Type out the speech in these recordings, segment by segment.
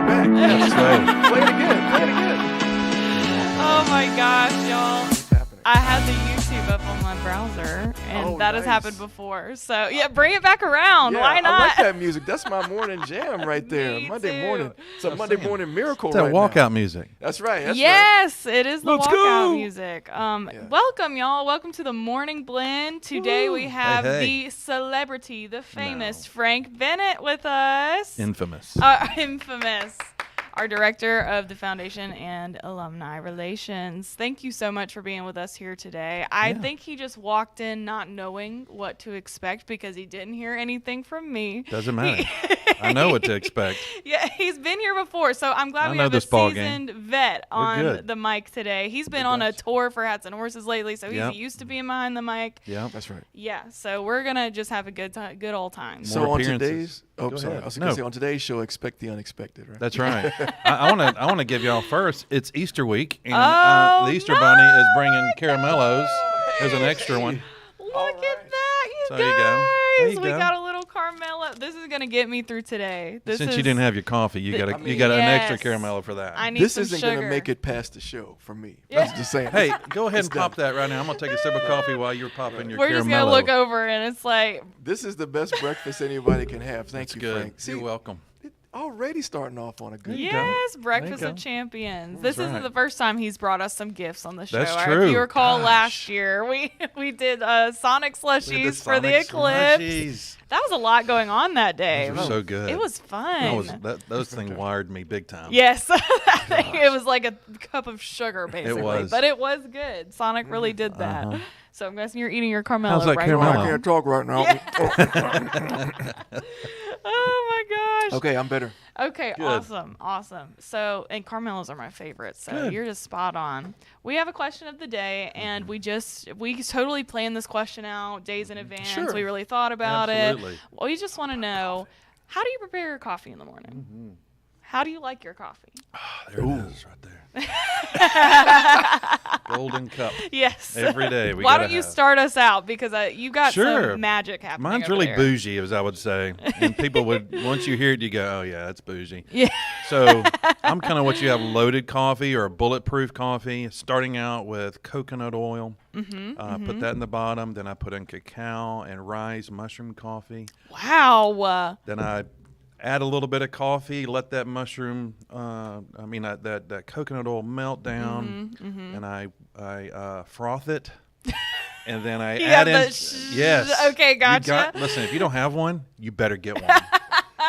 it back. That's right. Play it again. Play it again. Oh my gosh, y'all. What's happening? I had the YouTube up on my browser, and that has nice. happened before. So, yeah, bring it back around. Yeah, Why not? I like that music. That's my morning jam right there. Me Monday too. morning. It's a Monday morning miracle It's that right walkout now. music. That's right. That's right. Yes, it is the Let's walkout go. music. Welcome, y'all. Welcome to the Morning Blend. Today we have Hey. the celebrity, the famous Frank Bennett with us. Infamous. Infamous. Our director of the foundation and alumni relations. Thank you so much for being with us here today. I think he just walked in not knowing what to expect because he didn't hear anything from me. Doesn't matter. I know what to expect. Yeah, he's been here before, so I'm glad I we know have a this ball game. seasoned vet on good. the mic today. He's been on a tour for Hats and Horses lately, so Yep. he's used to being behind the mic. Yeah. That's right. Yeah, so we're gonna just have a good old time. So on appearances. today's, Go sorry, ahead. I was going to No. say on today's show, expect the unexpected, right? That's right. I want to give y'all first. It's Easter week, and Oh, the Easter Bunny is bringing caramellos as an extra one. Look All at right. that, you So guys! there you go. There you We go. got a little Carmelo. This is gonna get me through today. Since you didn't have your coffee, you got I mean, an extra yes. caramello for that. I need This some isn't sugar. going to make it past the show for me. Yeah. That's just saying. Hey, go ahead It's and pop done. that right now. I'm gonna take a sip of coffee while you're popping your We're caramello. just gonna look over, and it's like, This is the best breakfast anybody can have. Thank That's you, good. Frank. See, You're welcome. already starting off on a good you go. yes, Breakfast There you of go. Champions. That's This isn't right. the first time he's brought us some gifts on the show. That's If true. you recall, Gosh. last year we did Sonic slushies for the Sonic Eclipse. slushies. That was a lot going on that day. Those were so good. It was fun. Those things wired me big time. Yes, it was like a cup of sugar, basically. was. But it was good. Sonic really did that. Uh-huh. So I'm guessing you're eating your Carmelo How's that right caramel? now. I can't talk right now. Oh my gosh. Okay, I'm better. Okay, Good. awesome. So, and Carmelos are my favorite, so Good. you're just spot on. We have a question of the day, and we totally planned this question out days in advance. Sure. We really thought about Absolutely. it. We just want to know, how do you prepare your coffee in the morning? How do you like your coffee? There it is, right there. Golden cup. Yes. Every day we Why gotta don't you have. start us out, because you got Sure. some magic happening. Mine's over really there. bougie, as I would say. And people would, once you hear it, you go, oh, yeah, that's bougie. Yeah. So I'm kind of what you have loaded coffee or a bulletproof coffee, starting out with coconut oil. Put that in the bottom. Then I put in cacao and rice mushroom coffee. Wow. Then I add a little bit of coffee, let that mushroom, that coconut oil melt down, and I froth it, and then I You add have in. the Yes. okay, gotcha. Listen, if you don't have one, you better get one.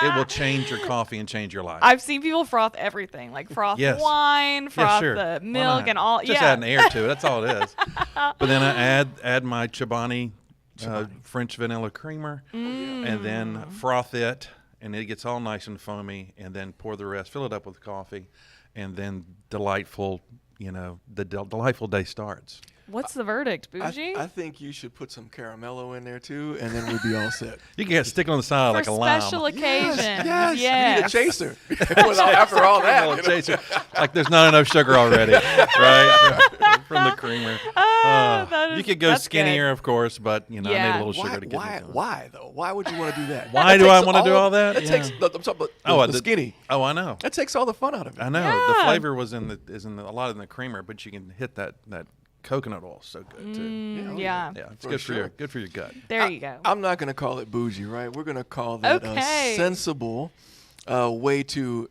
It will change your coffee and change your life. I've seen people froth everything, like froth Yes. wine, froth sure. the Why milk, not? and all. Just yeah. add an air to it. That's all it is. But then I add my Chobani French vanilla creamer, and then froth it, and it gets all nice and foamy, and then pour the rest, fill it up with coffee, and then delightful day starts. What's the verdict, Bougie? I think you should put some caramello in there too, and then we'd be all set. You can stick it on the side For like a lime. special occasions. Yes, yes. you need a chaser. After all that, Little chaser. Like there's not enough sugar already, right? From the creamer. You could go that's skinnier, of course, but I need Yeah. a little sugar to get it going. Why though? Why would you want to do that? Why That do I takes wanna do all that? That Yeah. takes. I'm talking about the skinny. Oh, I know. That takes all the fun out of it. I know. Yeah. The flavor is in a lot in the creamer, but you can hit that coconut oil so good too. Yeah. Yeah, it's For good sure. for your gut. There you go. I'm not going to call it bougie, right? We're going to call that Okay. a sensible way to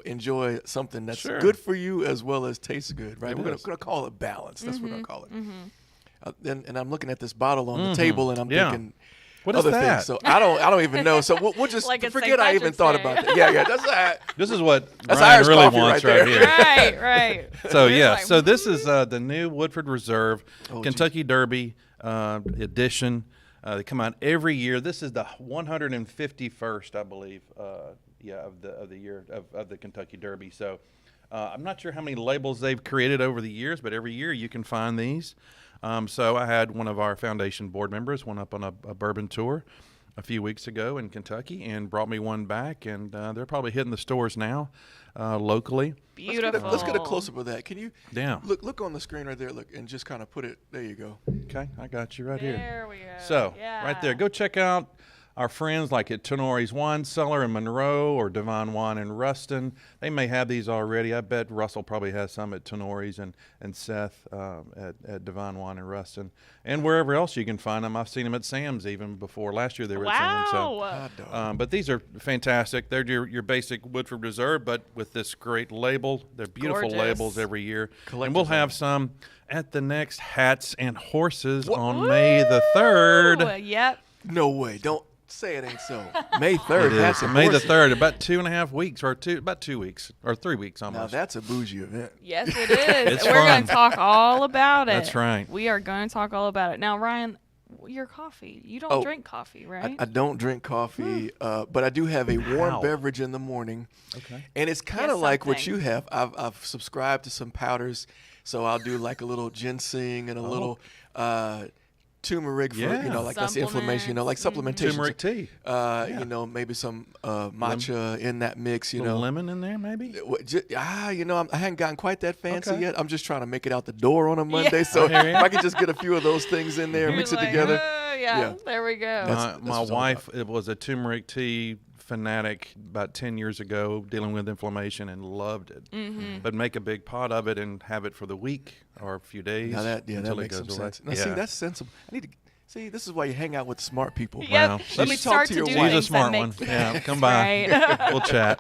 enjoy something that's Sure. good for you as well as tastes good, right? It We're going is. to call it balance. That's what we're going to call it. And I'm looking at this bottle on the table, and I'm Yeah. thinking What is other that? things. So I don't even know. So we'll just Like it's forget St. I even Patrick's thought Day. about that. Yeah, that's that. This is what That's Brian Irish really coffee wants right there. here. right. So We're yeah, like, so this is the new Woodford Reserve Kentucky Derby edition. They come out every year. This is the 151st, I believe, of the year of the Kentucky Derby. So I'm not sure how many labels they've created over the years, but every year you can find these. So I had one of our foundation board members went up on a bourbon tour a few weeks ago in Kentucky and brought me one back, and they're probably hitting the stores now locally. Beautiful. Let's get a close up of that. Can you Yeah. look on the screen right there? Look, and just kind of put it. There you go. Okay, I got you right here. There we go. So yeah. right there, go check out our friends like at Tenori's Wine Cellar in Monroe or Divine Wine in Ruston, they may have these already. I bet Russell probably has some at Tenori's and Seth at Divine Wine in Ruston. And wherever else you can find them. I've seen them at Sam's even before. Last year they were at Sam's. So, but these are fantastic. They're your basic Woodford Reserve, but with this great label. They're beautiful labels every year. And we'll have some at the next Hats and Horses on May the 3rd. Yep. No way. Don't say it ain't so. May 3rd. Hats and May the 3rd. About 2.5 weeks about 2 weeks or 3 weeks almost. Now that's a bougie event. Yes, it is. It's We're going to talk all about it. That's right. We are going to talk all about it. Now, Ryan, your coffee. You don't drink coffee, right? I don't drink coffee, but I do have a warm beverage in the morning. Okay. And it's kind of like what you have. I've subscribed to some powders, so I'll do like a little ginseng and a little turmeric for, like that's the inflammation, like supplementation. Turmeric tea. Maybe some matcha in that mix, A little lemon in there, maybe? I hadn't gotten quite that fancy yet. I'm just trying to make it out the door on a Monday. So if I could just get a few of those things in there and mix it together. There we go. That's my wife was a turmeric tea fanatic about 10 years ago, dealing with inflammation, and loved it. But make a big pot of it and have it for the week or a few days. Now that makes some sense. Now, see, that's sensible. I need to see. This is why you hang out with smart people. Yep. Wow. Let me talk to your wife. She's a smart one. Yeah, come by. Right. We'll chat.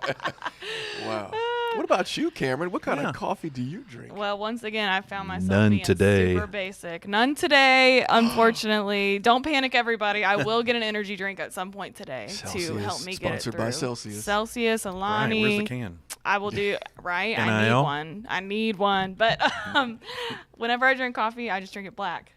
Wow. What about you, Cameron? What kind of coffee do you drink? Well, once again, I found myself None being today. super basic. None today, unfortunately. Don't panic, everybody. I will get an energy drink at some point today to help me get it through. Sponsored by Celsius. Celsius, Alani. Right, where's the can? I will do, right? NIL? I need one. But whenever I drink coffee, I just drink it black.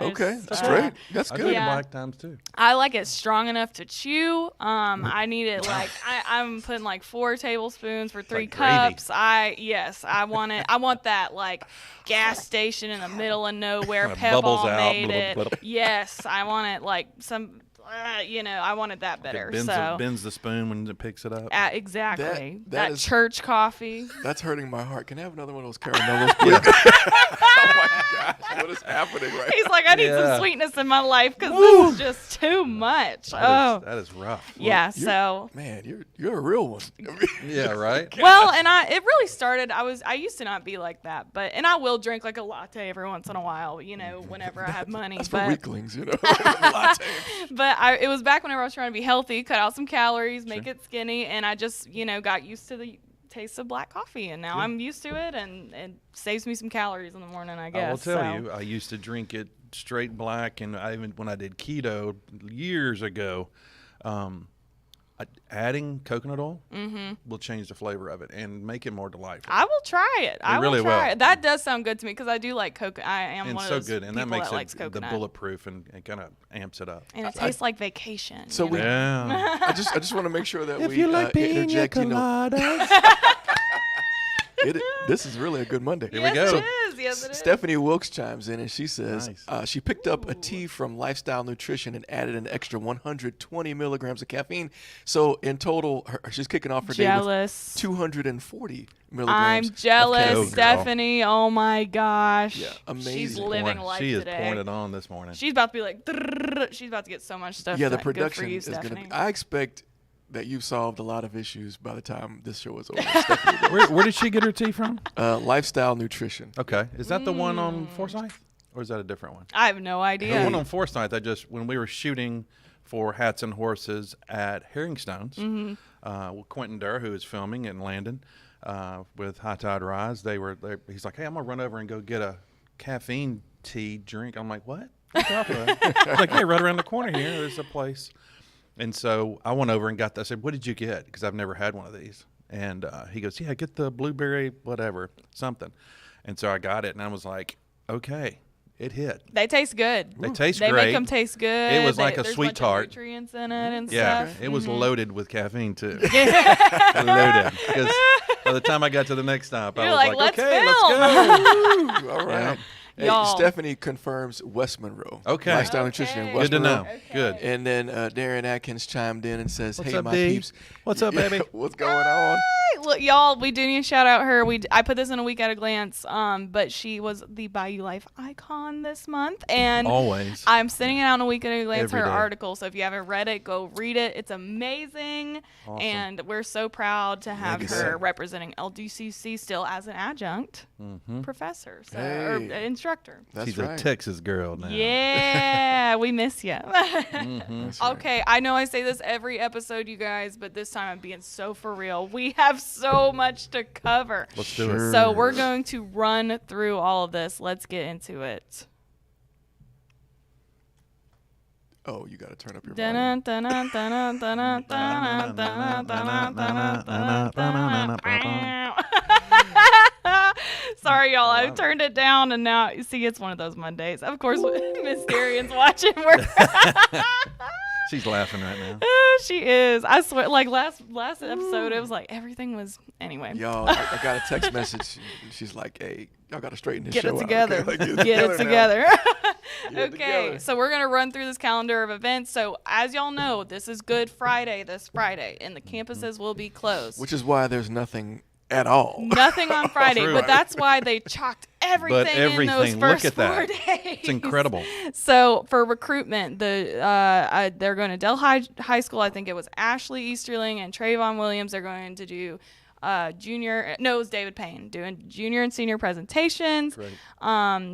Okay, that's great. That's I good. drink it black times too. I like it strong enough to chew. I need it like I'm putting like 4 tablespoons for 3 like gravy. cups. I want it. I want that like gas station in the middle of nowhere. Kinda Pebble bubbles out, made blah, it. blah, blah. Yes, I want it like some. I wanted that better. It so bends the spoon when it picks it up. exactly that is- church coffee. That's hurting my heart. Can I have another one of those caramellos, please? Oh my gosh, what is happening right He's like, I need Yeah. some sweetness in my life because this is just too much. That is rough. Yeah. So Man, you're a real one. Yeah, right? well, and it really started. I used to not be like that, and I will drink like a latte every once in a while, whenever I have money. That's but for weaklings, Latte. but it was back whenever I was trying to be healthy, cut out some calories, make it skinny, and I just got used to the taste of black coffee, and now I'm used to it, and it saves me some calories in the morning, I guess. I will tell you, I used to drink it straight black, and when I did keto years ago, adding coconut oil will change the flavor of it and make it more delightful. I will try it. I will really try will. it. That does sound good to me because I do like coconut. I am And one so of those good, and that people makes likes it the coconut. bulletproof and kind of amps it up. And it tastes like vacation. So we- Yeah. I just want to make sure that If we you like pina interject. coladas. This is really a good Monday. Here we go. It is. Yes, it is. Stephanie Wilkes chimes in and she says Nice. she picked up a tea from Lifestyle Nutrition and added an extra 120 milligrams of caffeine. So in total, she's kicking off her day Jealous. with 240 I'm milligrams. jealous, Go, girl. Stephanie. Oh my gosh. Yeah, amazing. She's living life She is today. pouring it on this morning. She's about to be like, "Drrrr." She's about to get so much stuff. Yeah, the done. Good for production you, is going to Stephanie. be. I expect that you've solved a lot of issues by the time this show is over. Stephanie. Where did she get her tea from? Lifestyle Nutrition. Okay. Is that the one on Forsyth? Or is that a different one? I have no The idea. one on Forsyth, when we were shooting for Hats and Horses at Herringstones, with Quentin Durr, who is filming in Landon with High Tide Rise, he's like, hey, I'm going to run over and go get a caffeine tea drink. I'm like, what? What's up with that? I was like, hey, right around the corner here, there's a place. And so I went over and got that. I said, what did you get? Because I've never had one of these. And he goes, yeah, get the blueberry, whatever, something. And so I got it, and I was like, okay, it hit. They taste good. They taste They great. make them taste good. It was like a there's sweet bunch of tart. nutrients in it and Yeah, stuff. it was loaded with caffeine, too. Loaded. Because by the time I got to the next stop, I You're was like, like, "Let's okay, film." let's go. All right. Hey, Y'all. Stephanie confirms West Monroe. Okay. Lifestyle Nutrition in West Good to Monroe. know. Good. And then Darren Atkins chimed in and says, What's "Hey, up, my D? peeps, What's up, baby? What's going on?" Look, y'all, we do need to shout out her. I put this in a week at a glance, but she was the Bayou Life icon this month, and Always. I'm sending it out in a week at a glance. Every Her day. article. So if you haven't read it, go read it. It's amazing, Awesome. and we're so proud to have Legacy. her representing LDCC still as an adjunct professor or Hey. instructor. That's She's right. a Texas girl now. Yeah, we miss you. That's right. Okay, I know I say this every episode, you guys, but this time I'm being so for real. We have so much to cover. Let's do it. So we're going to run through all of this. Let's get into it. Oh, you got to turn up your Dun, volume. dun, dun, dun, dun, dun, dun, dun, dun, dun, dun, dun. Sorry, y'all. I turned it down, and now you see it's one of those Mondays. Of course, Miss Darian's watching. She's laughing right now. She is. I swear, like last episode, it was like everything was anyway. Y'all, I got a text message. She's like, "Hey, y'all got to straighten this Get show it out." together. Okay, like, Get it now. together. Get it Okay, together. so we're going to run through this calendar of events. So as y'all know, this is Good Friday this Friday, and the campuses will be closed. Which is why there's nothing at all. Nothing on Friday, True. but that's why they chalked everything, in those everything, first look at that. 4 days. It's incredible. So for recruitment, they're going to Delhi High School. I think it was Ashley Easterling and Trayvon Williams. They're going to do it was David Payne doing junior and senior presentations. Great.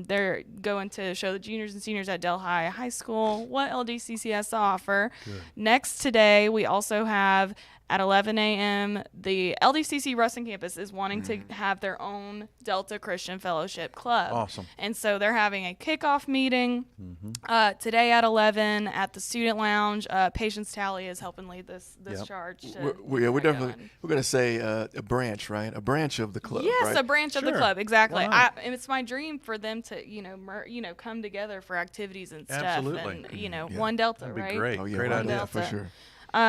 They're going to show the juniors and seniors at Delhi High School what LDCC has to offer. Good. Next today, we also have at 11 a.m., the LDCC Ruston campus is wanting to have their own Delta Christian Fellowship Club. Awesome. And so they're having a kickoff meeting today at 11 at the Student Lounge. Patience Talley is helping lead this Yep. charge. To We're get that definitely going. we're gonna say a branch, right? A branch of the club. Yes, right? a branch of the Sure. club, exactly. Why not? And it's my dream for them to, come together for activities and stuff. Absolutely. And, Yeah. one Delta, That'd be right? great. Oh yeah, Great well, idea. yeah, for Delta. sure.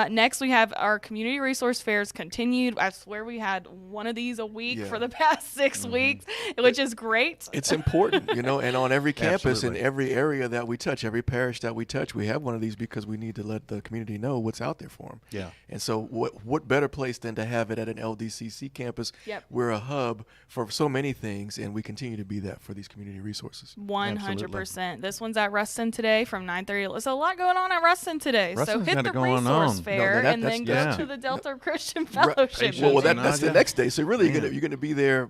Next, we have our community resource fairs continued. I swear we had one of these a week Yeah. for the past 6 weeks, which is great. It's important, and on every campus in Absolutely. every area that we touch, every parish that we touch, we have one of these because we need to let the community know what's out there for them. Yeah. And so what better place than to have it at an LDCC campus? Yep. We're a hub for so many things, and we continue to be that for these community resources. 100%. This one's at Ruston today from 9:30. There's a lot going on at Ruston today. Ruston's so hit got the it going resource on. fair No, that- and that's- then go yeah. to the Delta Christian Right. Fellowship. Well, Well, meeting. that's the Yeah. next day. So really, Yeah. you're gonna be there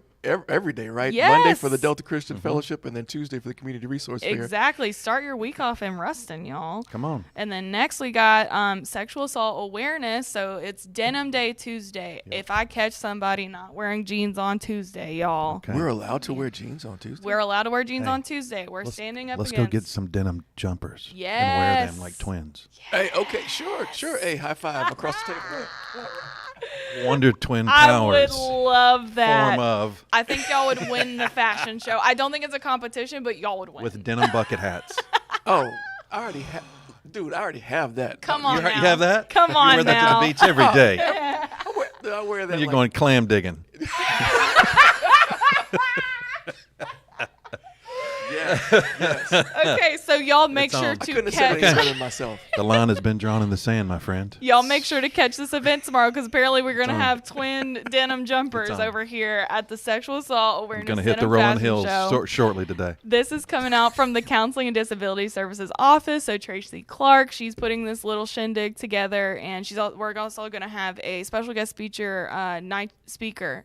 every day, right? Yes. Monday for the Delta Christian Fellowship, and then Tuesday for the community resource fair. Exactly. Start your week off in Ruston, y'all. Come on. And then next we got sexual assault awareness. So it's Denim Day Tuesday. If I catch somebody not wearing jeans on Tuesday, y'all, Okay. We're allowed to wear jeans on Tuesday. we're allowed to wear jeans Hey, on Tuesday. We're standing up Let's against. go get some denim jumpers and wear them Yes. like twins. Hey, okay, sure. Hey, high five across the table. Wonder twin I powers. would love that. Form of I think y'all would win the fashion show. I don't think it's a competition, but y'all would win. with denim bucket hats. Oh, I already have. Dude, I already have that. Come on You now. have that? Come You on wear that now. to the beach every day. I wear that. You're like, going clam digging. Yes. Okay, so y'all make It's sure on. I to couldn't have said it catch. any better myself. The line has been drawn in the sand, my friend. Y'all make sure to catch this event tomorrow because apparently we're gonna on. have twin denim jumpers It's on. over here at the Sexual Assault Awareness I'm going to hit the Denim rolling Fashion hills Show. shortly today. This is coming out from the Counseling and Disability Services office. So Tracy Clark, she's putting this little shindig together, and we're also going to have a special guest speaker,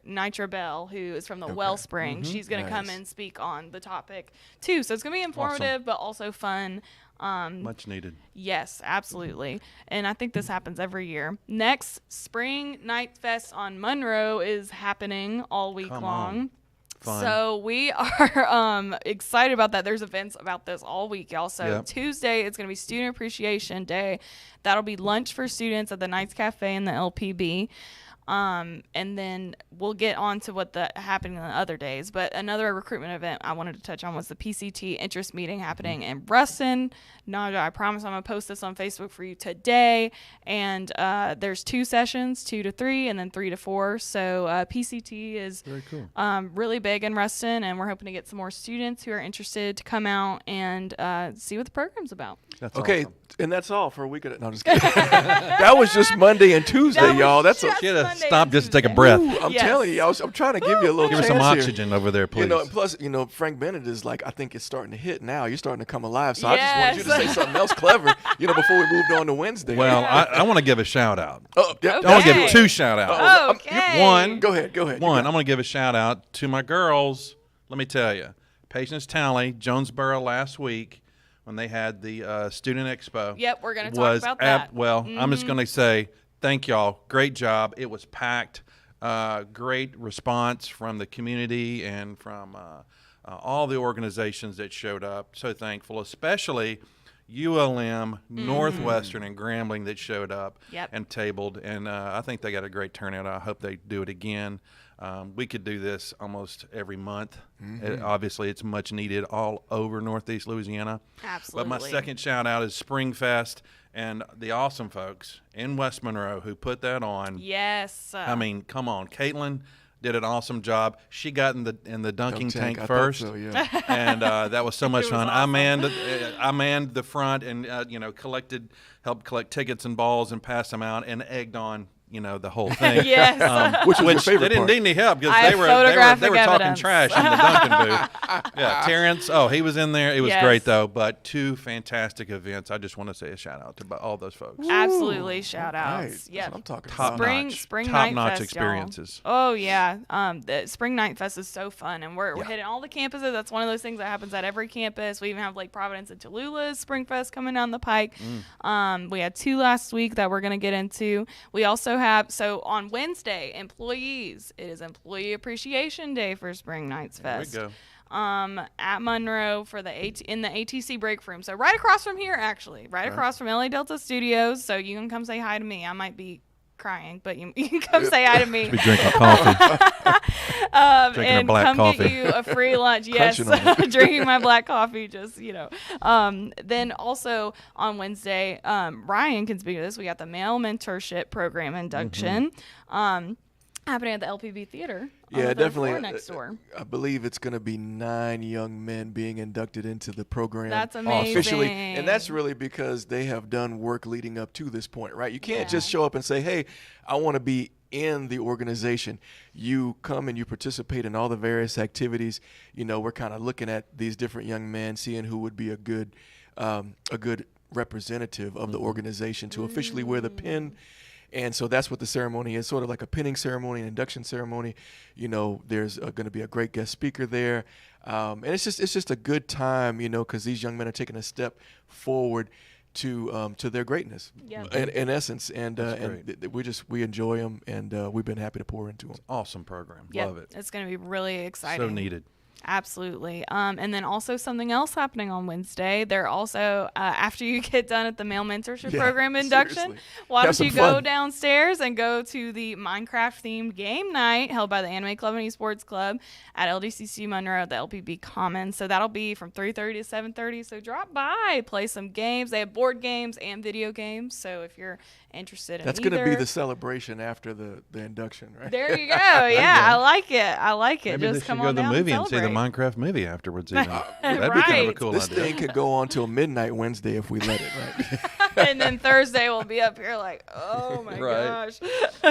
Nitra Bell, who is from the Wellspring. She's going to come Nice. and speak on the topic too. So it's going to be informative, but also fun. Much needed. Yes, absolutely. And I think this happens every year. Next, Spring Night Fest on Monroe is happening all week Come long. on. Fun. So we are excited about that. There's events about this all week, y'all. So Yep. Tuesday, it's going to be Student Appreciation Day. That'll be lunch for students at the Knights Cafe and the LPB. And then we'll get on to what happening on the other days. But another recruitment event I wanted to touch on was the PCT interest meeting happening in Ruston. Naja, I promise I'm going to post this on Facebook for you today. And there's 2 sessions, 2 to 3, and then 3 to 4. So PCT is very cool. Really big in Ruston, and we're hoping to get some more students who are interested to come out and see what the program's about. That's okay, awesome. And that's all for a week. No, I'm just kidding. That was just Monday and Tuesday, y'all. That's She had to stop just to take a breath. Ooh, I'm telling you, I'm trying to give you a little Give her chance some here. oxygen over there, please. And plus, Frank Bennett is like, I think it's starting to hit now. You're starting to come alive. So I just wanted you to say something else clever, before we moved on to Wednesday. Well, I want to give a shout out. Yep. I want to give 2 shout outs. Okay. One. Go ahead. One, I'm going to give a shout out to my girls. Let me tell you, Patience Talley, Jonesboro last week, when they had the Student Expo. Yep, we're going to talk about that. I'm just going to say thank y'all. Great job. It was packed. Great response from the community and from all the organizations that showed up. So thankful, especially ULM, Northwestern, and Grambling that showed up and tabled. And I think they got a great turnout. I hope they do it again. We could do this almost every month. Obviously, it's much needed all over Northeast Louisiana. Absolutely. But my second shout out is Springfest and the awesome folks in West Monroe who put that on. Yes. I mean, come on. Caitlin did an awesome job. She got in the dunking tank I first, thought so, yeah. and that was so much fun. Awesome. I manned the front and helped collect tickets and balls and pass them out and egged on the whole thing. Yes. Which was your favorite they didn't part? need any help because I they were talking evidence. trash in the Duncan booth. Yeah, Terrence. Oh, he was in there. It was great though. But 2 fantastic events. I just want to say a shout out to all those folks. Absolutely, shout outs. Right. Yeah, I'm talking Top about. notch. Spring Top Night notch Fest, experiences. Y'all. Oh yeah, the Spring Night Fest is so fun, and we're hitting all the campuses. That's one of those things that happens at every campus. We even have Lake Providence and Tallulah's Spring Fest coming down the pike. We had 2 last week that we're going to get into. We also have on Wednesday, employees. It is Employee Appreciation Day for Spring Nights Fest. There we go. At Monroe for in the ATC break room. So right across from here, actually, right across from LA Delta Studios. So you can come say hi to me. I might be crying, but you can come say hi to me. Be drinking coffee. Drinking and black come coffee. get you a free lunch. Yes, drinking my black coffee. Just Then also on Wednesday, Ryan can speak to this. We got the male mentorship program induction. Happening at the LPB Theater. Yeah, definitely. Next door. I believe it's going to be 9 young men being inducted into the program. That's amazing. Officially. And that's really because they have done work leading up to this point, right? You can't just show up and say, hey, I want to be in the organization. You come and you participate in all the various activities. We're kind of looking at these different young men, seeing who would be a good representative of the organization to officially wear the pin. And so that's what the ceremony is, sort of like a pinning ceremony, an induction ceremony. There's going to be a great guest speaker there. And it's just a good time, because these young men are taking a step forward to their greatness, in essence. And we enjoy them, and we've been happy to pour into them. Awesome program. Yep. Love it. It's going to be really exciting. So needed. Absolutely. And then also something else happening on Wednesday. They're also, after you get done at the male mentorship program induction, seriously. why Have don't you some go fun. downstairs and go to the Minecraft-themed game night held by the Anime Club and Esports Club at LDCC Monroe at the LPB Commons. So that'll be from 3:30 to 7:30. So drop by, play some games. They have board games and video games. So if you're interested in That's either. going to be the celebration after the induction, right? There you go. Yeah, I like it. Maybe Just they come should go on to the down movie and and see the celebrate. Minecraft movie afterwards. Even. That'd be kind of a Right. cool This idea. thing could go on till midnight Wednesday if we let it, right? And then Thursday we'll be up here like, oh my Right. gosh.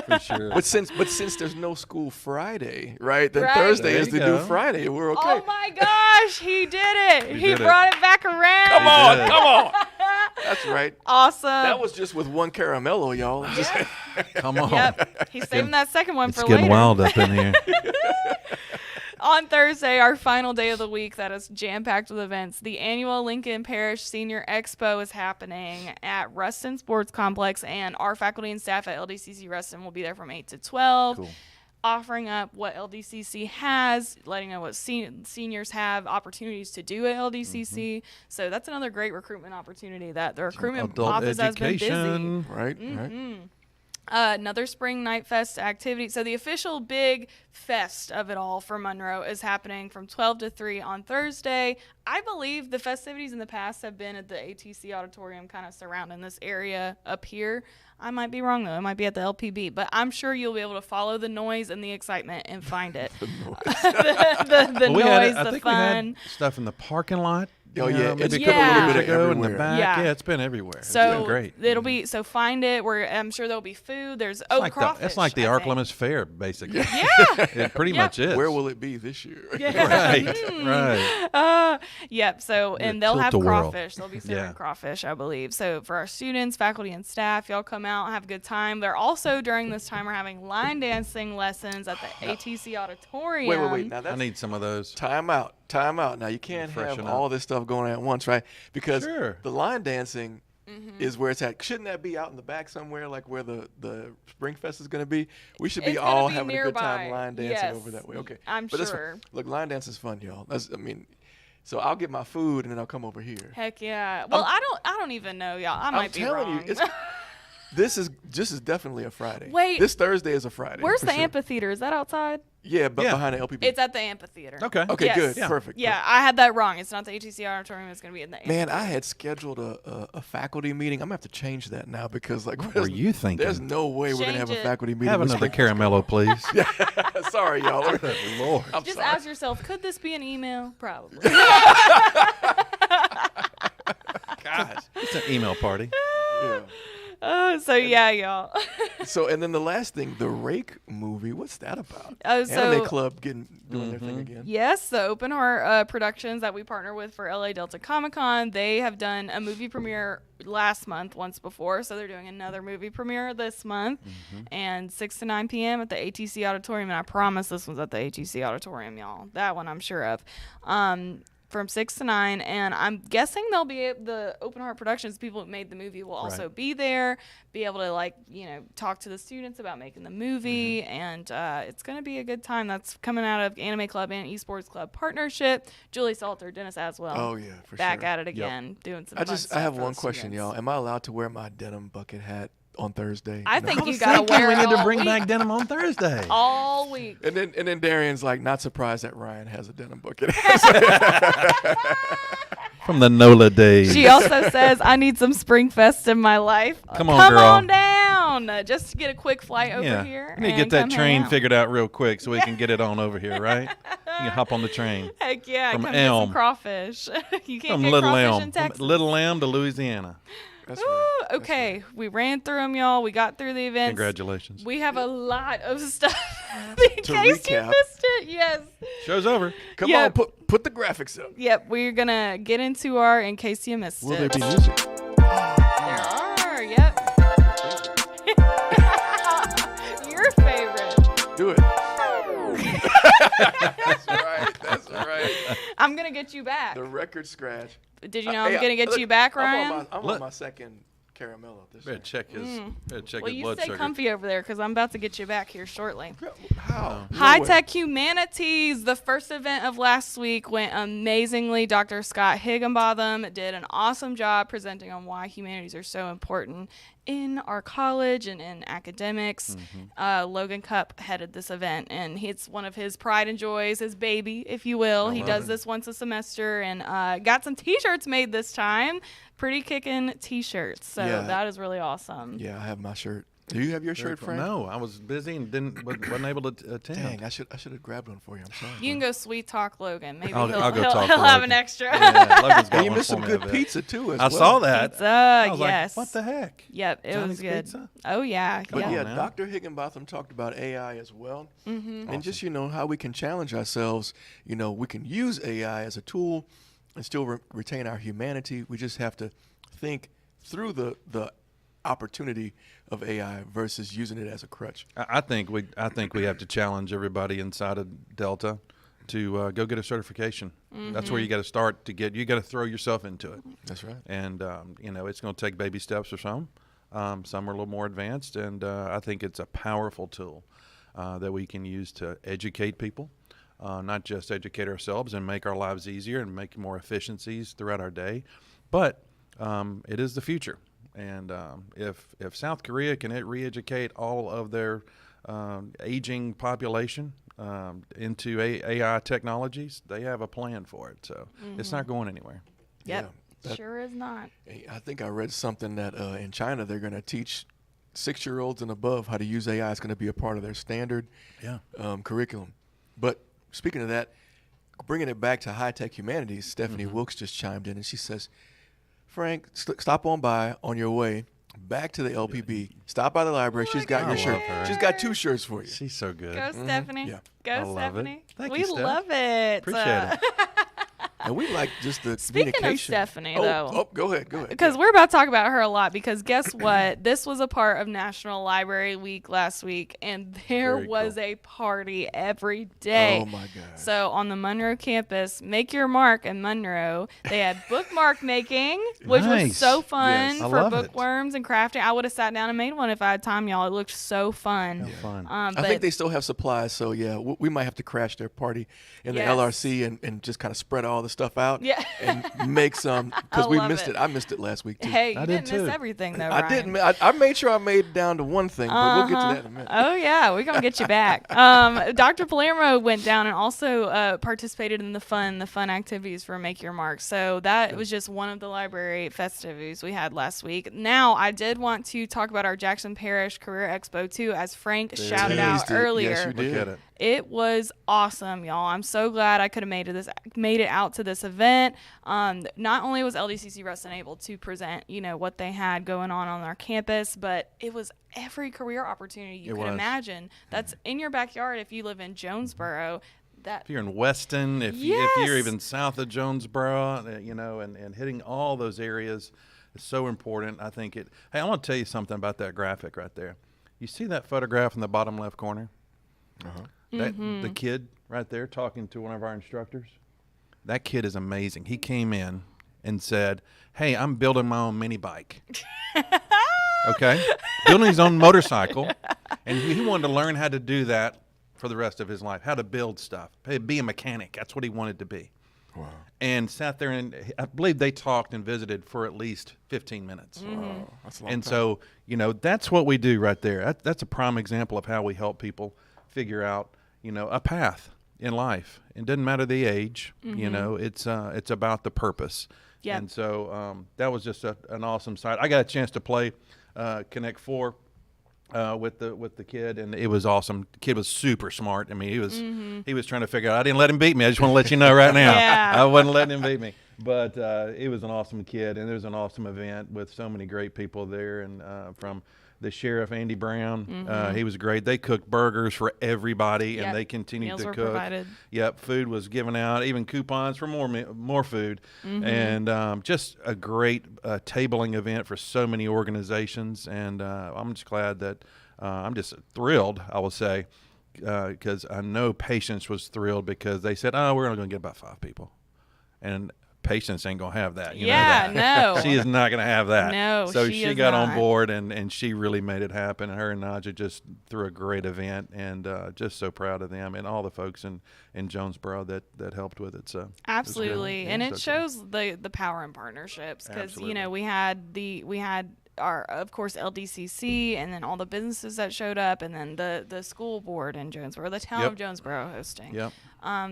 For sure. But since there's no school Friday, right? Then Right. Thursday There is you the go. new Friday. We're okay. Oh my gosh, he did it. He did it. brought it back around. Come on, did. come on. That's right. Awesome. That was just with one caramello, y'all. Just- Come on. Yep. He's saving that second one It's for getting later. wild up in here. On Thursday, our final day of the week that is jam-packed with events, the annual Lincoln Parish Senior Expo is happening at Ruston Sports Complex, and our faculty and staff at LDCC Ruston will be there from 8 to 12. Cool. Offering up what LDCC has, letting know what seniors have opportunities to do at LDCC. So that's another great recruitment opportunity that the recruitment Adult office has been busy. education. right, right. Mm-hmm. Another Spring Night Fest activity. So the official big fest of it all for Monroe is happening from 12 to 3 on Thursday. I believe the festivities in the past have been at the ATC auditorium kind of surrounding this area up here. I might be wrong, though. It might be at the LPB. But I'm sure you'll be able to follow the noise and the excitement and find it. the noise, the fun. We had stuff in the parking lot. Oh yeah, maybe it's a couple been years ago in the everywhere. back. Yeah. Yeah, it's been everywhere. So it's been great. it'll be find it. Where I'm sure there'll be food. There's crawfish. It's like the I think. Arklamas Fair, basically. Yeah. It pretty much is. Where will it be this year? Right. Yep. So and The they'll have tilt-a-whirl. crawfish. They'll be serving Yeah. crawfish, I believe. So for our students, faculty, and staff, y'all come out and have a good time. They're also during this time are having line dancing lessons at the ATC auditorium. Wait. Now I that's need some of those. time out. Now you can't have Freshen all up. this stuff going on at once, right? Because Sure. the line dancing is where it's at. Shouldn't that be out in the back somewhere, like where the Spring Fest is going to be? We should be It's gonna all be having a good time nearby. line dancing Yes. over that way. Okay, I'm but that's fine. sure. Look, line dance is fun, y'all. So I'll get my food and then I'll come over here. Heck yeah. Well, I don't even know, y'all. I might I'm be telling wrong. you, this is definitely a Friday. Wait. This Thursday is a Friday. Where's for the sure. amphitheater? Is that outside? Yeah, but Yeah. behind the LPB. It's at the amphitheater. Okay. Okay, Yes. good, Yeah. perfect. Yeah, I had that wrong. It's not the ATC auditorium. It's going to be in the Man, I had scheduled a faculty meeting. I'm gonna have to change that now because What were you thinking? there's no way we're gonna have Change a it. faculty meeting. Have with another Spring- caramello, please. Sorry, y'all. Lord. I'm Just sorry. ask yourself, could this be an email? Probably. Gosh. It's an email party. Yeah. So yeah, y'all. So and then the last thing, the Rake movie. What's that about? Oh, so Anime Club doing their thing again. yes, the Open Heart Productions that we partner with for LA Delta Comic Con, they have done a movie premiere last month, once before, so they're doing another movie premiere this month, and 6 to 9 p.m. at the ATC Auditorium, and I promise this one's at the ATC Auditorium, y'all. That one I'm sure of. From 6 to 9, and I'm guessing they'll be the Open Heart Productions people who made the movie will also be there, be able to talk to the students about making the movie, and it's going to be a good time. That's coming out of Anime Club and Esports Club partnership. Julie Salter, Dennis Aswell, Oh yeah, for back sure. at it again, doing some. I fun just stuff I have for one the question, students. y'all. Am I allowed to wear my denim bucket hat on Thursday? I No. think you was gotta thinking wear we it need to all bring week. back denim on Thursday. all week. And then Darian's like not surprised that Ryan has a denim bucket. From the NOLA days. She also says, "I need some Spring Fest in my life. Come on, girl. on down, just to get a quick flight over here. We need to and get that come hang train out." figured out real quick so we can get it on over here, right? You can hop on the train. Heck yeah, From come get some Elm. crawfish. You can't From get Little crawfish Elm. in Texas. From Little Elm to Louisiana. That's Ooh, right. That's okay, right. we ran through them, y'all. We got through the events. Congratulations. We have a lot of stuff. In To case you recap. missed it, yes. Show's over. Come Yeah. on, put the graphics up. Yep, we're gonna get into our in case you missed Will it. there be music? There are, yep. Your favorite. Do it. That's right. I'm gonna get you back. The record scratch. Did you know I'm Hey, gonna get look, you back, I'm Ryan? on Look. my second caramello. This Better year. check his, Well, you blood stay sugar. comfy over there because I'm about to get you back here shortly. How? No High way. Tech Humanities, the first event of last week went amazingly. Dr. Scott Higginbotham did an awesome job presenting on why humanities are so important in our college and in academics. Logan Cupp headed this event, and it's one of his pride and joys, his baby, if you will. He does this once a semester, and got some T-shirts made this time. Pretty kicking T-shirts, so Yeah. that is really awesome. Yeah, I have my shirt. Do you have your Very shirt, cool. Frank? No, I was busy and wasn't able to attend. Dang, I should have grabbed one for you. I'm sorry. You can go sweet talk Logan. Maybe I'll go he'll talk to have Logan. an extra. Yeah, Logan's got And you one missed for some me, good I bet. pizza too. As I well. saw that. Pizza, I was yes. like, what the heck? Yep, it Johnny's was good. Pizza? Oh yeah, But yeah. yeah, now. Dr. Higginbotham talked about AI as well, Mm-hmm. and just how we can challenge ourselves. We can use AI as a tool and still retain our humanity. We just have to think through the opportunity of AI versus using it as a crutch. I think we have to challenge everybody inside of Delta to go get a certification. That's where you got to start you got to throw yourself into it. That's right. And it's going to take baby steps for some. Some are a little more advanced, and I think it's a powerful tool that we can use to educate people, not just educate ourselves and make our lives easier and make more efficiencies throughout our day, but it is the future. And if South Korea can re-educate all of their aging population into AI technologies, they have a plan for it. So it's not going anywhere. Yep. Yeah, Sure is not. I think I read something that in China they're going to teach 6-year-olds and above how to use AI. It's going to be a part of their standard curriculum. But speaking of that, bringing it back to high-tech humanities, Stephanie Wilkes just chimed in and she says, Frank, stop on by on your way back to the LPB. Stop by the library. She's got your shirt. She's got 2 shirts for you. She's so good. Go, Stephanie. Yeah. Go, Stephanie. Thank we you, Steph. love it. Appreciate it. And we like just the Speaking communication. of Stephanie, though. Oh, go ahead. Because we're about to talk about her a lot, because guess what? This was a part of National Library Week last week, and there Very was cool. a party every day. Oh, my God. So on the Monroe campus, Make Your Mark in Monroe, they had bookmark making, which was Nice. so fun Yes. I for love it. bookworms and crafting. I would have sat down and made one if I had time, y'all. It looked so fun. How fun. I But think they still have supplies, so yeah, we might have to crash their party in the Yes. LRC and just kind of spread all the stuff out Yeah. and make some, because I we love missed it. it. I missed it last week, too. hey, I you did didn't miss too. everything, though, I Ryan. didn't. I made sure I made it down to one thing, but we'll get to that in a minute. Oh yeah, we're gonna get you back. Dr. Palermo went down and also participated in the fun activities for Make Your Mark. So that was just one of the library festivities we had last week. Now I did want to talk about our Jackson Parish Career Expo too, as Frank shouted out Teased it. earlier. Yes, you Look did. at it. It was awesome, y'all. I'm so glad I could have made it out to this event. Not only was LDCC Ruston able to present, what they had going on our campus, but it was every career opportunity you It could was. imagine. That's in your backyard if you live in Jonesboro. If you're in Weston, if Yes. you're even south of Jonesboro, and hitting all those areas is so important. I think it. Hey, I want to tell you something about that graphic right there. You see that photograph in the bottom left corner? That the kid right there talking to one of our instructors. That kid is amazing. He came in and said, "Hey, I'm building my own mini bike." Okay, building his own motorcycle, and he wanted to learn how to do that for the rest of his life. How to build stuff, be a mechanic. That's what he wanted to be. Wow. And sat there, and I believe they talked and visited for at least 15 minutes. Wow, that's a long And time. so, that's what we do right there. That's a prime example of how we help people figure out, a path in life. It doesn't matter the age, it's about the purpose. Yep. And so that was just an awesome sight. I got a chance to play Connect 4 with the kid, and it was awesome. The kid was super smart. I mean, he was trying to figure out. I didn't let him beat me. I just want to let you know right now. Yeah. I wasn't letting him beat me. But it was an awesome kid, and it was an awesome event with so many great people there, and from the sheriff, Andy Brown. He was great. They cooked burgers for everybody, Yep. and they continued Meals to were cook. provided. Yep, food was given out, even coupons for more food, and just a great tabling event for so many organizations. And I'm just glad that I'm just thrilled, I will say, because I know Patience was thrilled because they said, "Oh, we're only going to get about 5 people," and Patience ain't gonna have that. You know Yeah, that. no. She is not gonna have that. No, so she she is got on not. board, and she really made it happen. And her and Naja just threw a great event, and just so proud of them and all the folks in Jonesboro that helped with it. So Absolutely, and it so shows the power in partnerships, because Absolutely. we had our, of course, LDCC, and then all the businesses that showed up, and then the school board in Jonesboro, the town Yep. of Jonesboro hosting, Yep.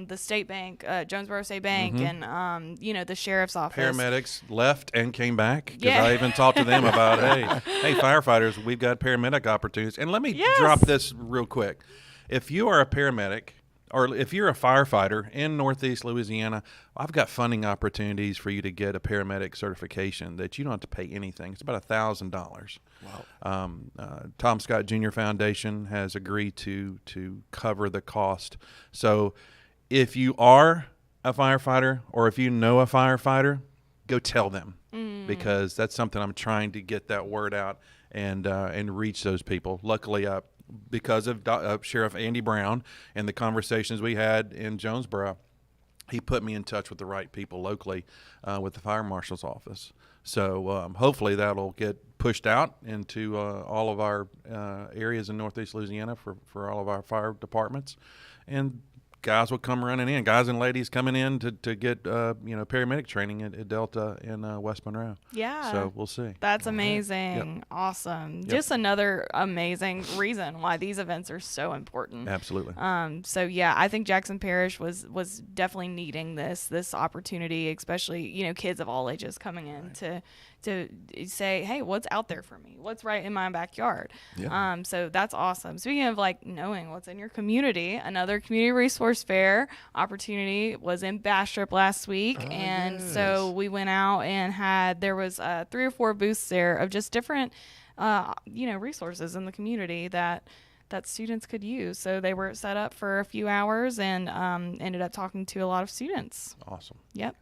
the state bank, Jonesboro State Bank, and the sheriff's office. Paramedics left and came back because Yeah. I even talked to them about, hey, firefighters, we've got paramedic opportunities. And let me Yes. drop this real quick. If you are a paramedic or if you're a firefighter in Northeast Louisiana, I've got funding opportunities for you to get a paramedic certification that you don't have to pay anything. It's about $1,000. Wow. Tom Scott Jr. Foundation has agreed to cover the cost. So if you are a firefighter or if you know a firefighter, go tell them, because that's something I'm trying to get that word out and reach those people. Luckily, because of Sheriff Andy Brown and the conversations we had in Jonesboro, he put me in touch with the right people locally with the fire marshal's office. So hopefully that'll get pushed out into all of our areas in Northeast Louisiana for all of our fire departments. And guys would come running in, guys and ladies coming in to get paramedic training at Delta in West Monroe. Yeah. So we'll see. That's amazing. Yep. Awesome. Yep. Just another amazing reason why these events are so important. Absolutely. So yeah, I think Jackson Parish was definitely needing this opportunity, especially, kids of all ages coming in to say, hey, what's out there for me? What's right in my backyard? Yeah. So that's awesome. Speaking of knowing what's in your community, another community resource fair opportunity was in Bastrop last week. So we went out and there was 3 or 4 booths there of just different, resources in the community that students could use. So they were set up for a few hours and ended up talking to a lot of students. Awesome. Yep.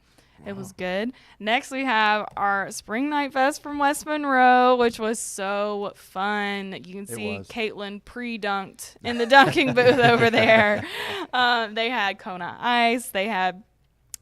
It was good. Next, we have our Spring Night Fest from West Monroe, which was so fun. You can see Caitlin pre-dunked in the dunking booth over there. They had Kona Ice. They had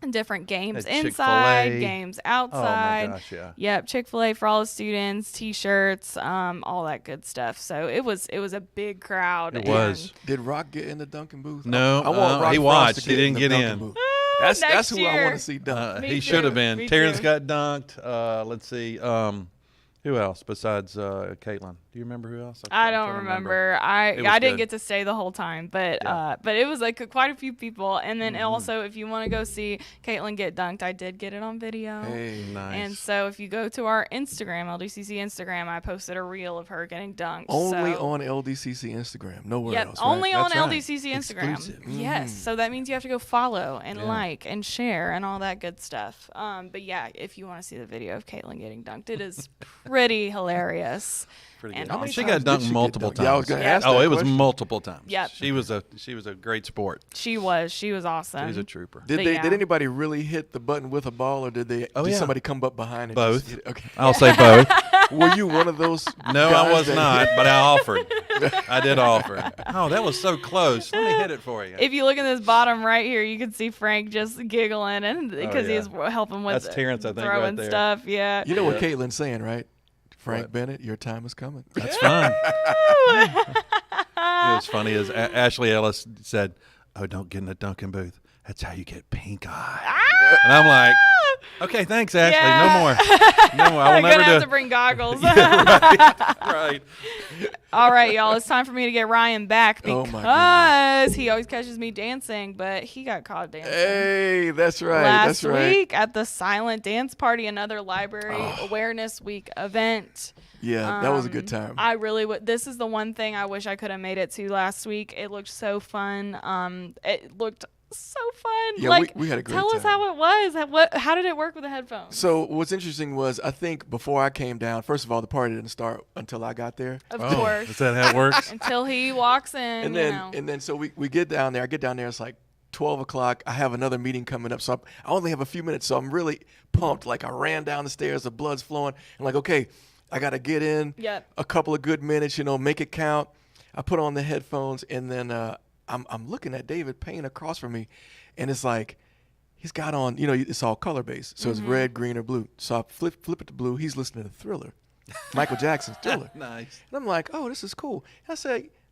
different games inside, games outside. Oh my gosh, yeah. Yep, Chick-fil-A for all the students, T-shirts, all that good stuff. So it was a big crowd. It was. Did Rock get in the dunking booth? No, I want Rock he Frost watched. to He didn't get in. Booth. That's who I want to see dunk. He too. should have been. Me Terrence too. got dunked. Let's see. Who else besides Caitlin? Do you remember who else? I don't remember. I didn't good. get to stay the whole time, but it was quite a few people. And then also, if you want to go see Caitlin get dunked, I did get it on video. Hey, Nice. And so if you go to our Instagram, LDCC Instagram, I posted a reel of her getting dunked. Only so. on LDCC Instagram. Nowhere Yep, else. Right? only on That's right. LDCC Instagram. Exclusive. Yes, so that means you have to go follow and Yeah. like and share and all that good stuff. But yeah, if you want to see the video of Caitlin getting dunked, it is pretty hilarious. Pretty And good. awesome. She times got did dunked she get multiple dunked? times. Yeah, I was gonna ask Oh, that it was question. multiple times. Yep. She was a great sport. She was awesome. She's a trooper. Did But they? yeah. Did anybody really hit the button with a ball, or did they? Oh, did yeah. somebody come up behind? And Both. Just hit it? Okay. I'll say both. Were you one of those? No, I guys was that not, hit- but I offered. I did offer. Oh, that was so close. Let me hit it for you. If you look at this bottom right here, you can see Frank just giggling and because yeah. he's helping with That's Terrence, I think, throwing right there. stuff. Yeah. You know what Yeah. Caitlin's saying, right? Frank What? Bennett, your time is coming. That's fine. It was funny as Ashley Ellis said, "Oh, don't get in the Dunkin' booth. That's how you get pink eye." And I'm like, "Okay, thanks, Ashley. Yeah. No more. No more. I will I'm never gonna do have it." to bring goggles. Right. All right, y'all. It's time for me to get Ryan back Oh, because my he always catches me dancing, but he got caught dancing. Hey, that's right. Last that's right. week at the Silent Dance Party, another Library Awareness Week event. Yeah, that was a good time. I really would. This is the one thing I wish I could have made it to last week. It looked so fun. It looked so fun. Yeah, we had a great Tell us time. how it was. How did it work with the headphones? So what's interesting was I think before I came down, first of all, the party didn't start until I got there. Of Oh, course. is that how it works? Until he walks in, And you then know. and then so we get down there. I get down there. It's like 12 o'clock. I have another meeting coming up, so I only have a few minutes. So I'm really pumped. Like I ran down the stairs, the blood's flowing, and like okay, I got to get in. Yep. A couple of good minutes, make it count. I put on the headphones, and then I'm looking at David Payne across from me, and it's like he's got on. It's all color based, so it's red, green, or blue. So I flip it to blue. He's listening to Thriller, Michael Jackson's Thriller. Nice. And I'm like, oh, this is cool. And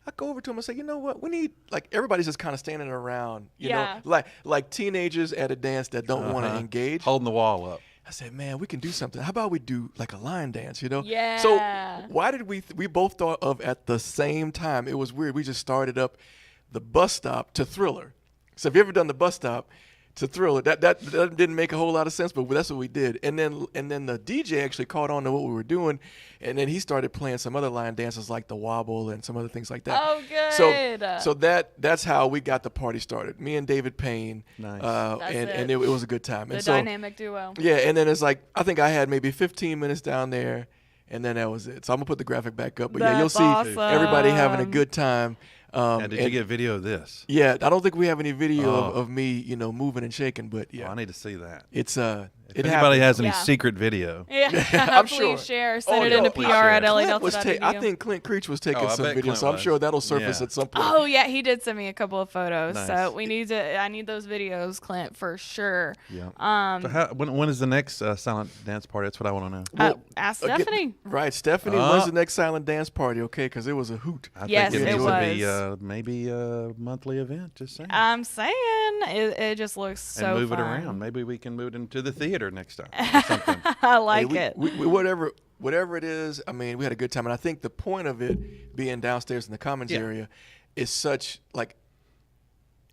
I go over to him and say, you know what? We need, everybody's just kind of standing around, you Yeah. know, like teenagers at a dance that don't want to engage. Holding the wall up. I said, man, we can do something. How about we do like a line dance, So Yeah. why did we both thought of at the same time? It was weird. We just started up the bus stop to Thriller. So have you ever done the bus stop to Thriller? That didn't make a whole lot of sense, but that's what we did. And then the DJ actually caught on to what we were doing, and then he started playing some other line dances like the wobble and some other things like that. Oh, good. So that's how we got the party started. Me and David Payne. Nice. And it was a good time. The And so, dynamic duo. yeah, and then it's like I think I had maybe 15 minutes down there, and then that was it. So I'm gonna put the graphic back up. But yeah, you'll That's see awesome. everybody having a good time. Now, did you get video of this? Yeah, I don't think we have any video Oh. of me, moving and shaking, but Oh, yeah, I need to see that. it's If anybody has any Yeah. secret video. Yeah, I'm please sure. share. Send it no, into please PR share. at Clint was LA.edu. I think Clint Creech was taking Oh, I some bet videos, Clint so I'm was. sure that'll surface Yeah. at some point. Oh yeah, he did send me a couple of photos. Nice. So I need those videos, Clint, for sure. Yeah. So when is the next silent dance party? That's what I want to know. Ask Again, Stephanie. Right, Stephanie, when's the next silent dance party? Okay, because it was a hoot. I Yes, think it needs to be was. maybe a monthly event. Just saying. I'm saying it just looks so and move fun. it around. Maybe we can move it into the theater next time or something. I like Hey, it. we, whatever it is, I mean, we had a good time, and I think the point of it being downstairs in the commons area is such like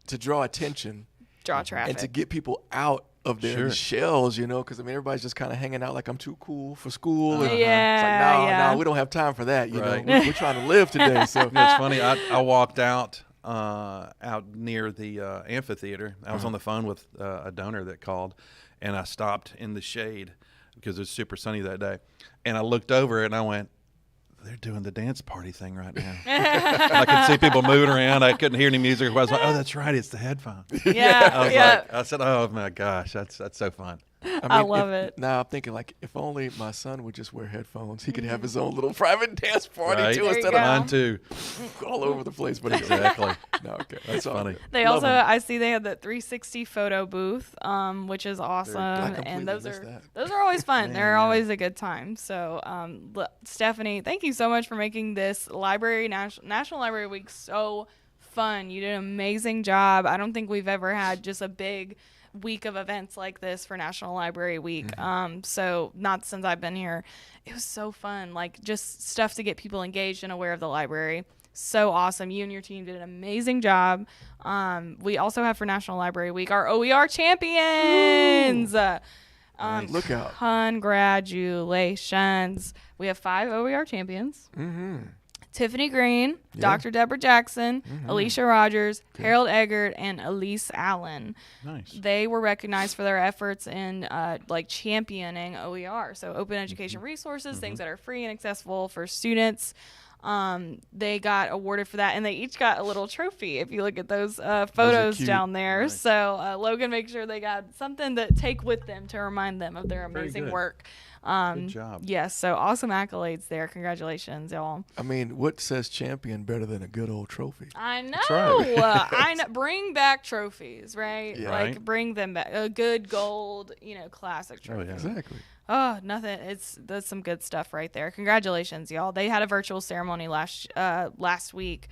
to draw attention Draw traffic. and to get people out of their Sure. shells, you know, because I mean everybody's just kind of hanging out like I'm too cool for school. And Yeah, it's like yeah. no, we don't have time for that. You Right. know, we're trying to live today. So It's funny. I walked out near the amphitheater. I was on the phone with a donor that called, and I stopped in the shade because it was super sunny that day. And I looked over and I went, they're doing the dance party thing right now. I could see people moving around. I couldn't hear any music. I was like, oh, that's right. It's the headphones. Yeah, I was yeah. like, I said, oh my gosh, that's so fun. I love it. Now I'm thinking like if only my son would just wear headphones, he could have his own little private dance party Right? too There you instead go. of Mine too. all over the place. But Exactly. no, okay, that's all funny. good. They Love also, 'em. I see they have the 360 photo booth, which is awesome, completely and those missed are that. those are always fun. They're yeah. always a good time. So, Stephanie, thank you so much for making this National Library Week so fun. You did an amazing job. I don't think we've ever had just a big week of events like this for National Library Week. So not since I've been here. It was so fun. Like just stuff to get people engaged and aware of the library. So awesome. You and your team did an amazing job. We also have for National Library Week our OER champions. Look out. Congratulations. We have 5 OER champions. Mm-hmm. Tiffany Green, Yeah. Dr. Deborah Jackson, Alicia Rogers, Harold Eggert, and Elise Allen. Nice. They were recognized for their efforts in like championing OER, so open education resources, things that are free and accessible for students. They got awarded for that, and they each got a little trophy. If you look at those photos cute. down there, Nice. so Logan makes sure they got something to take with them to remind them of their Very amazing good. work. Good job. Yes, so awesome accolades there. Congratulations, y'all. I mean, what says champion better than a good old trophy? I know. right. I know. Bring back trophies, right? Yeah. Like Right. bring them back. A good gold, classic Oh, trophy. yeah. Exactly. Oh, nothing. That's some good stuff right there. Congratulations, y'all. They had a virtual ceremony last week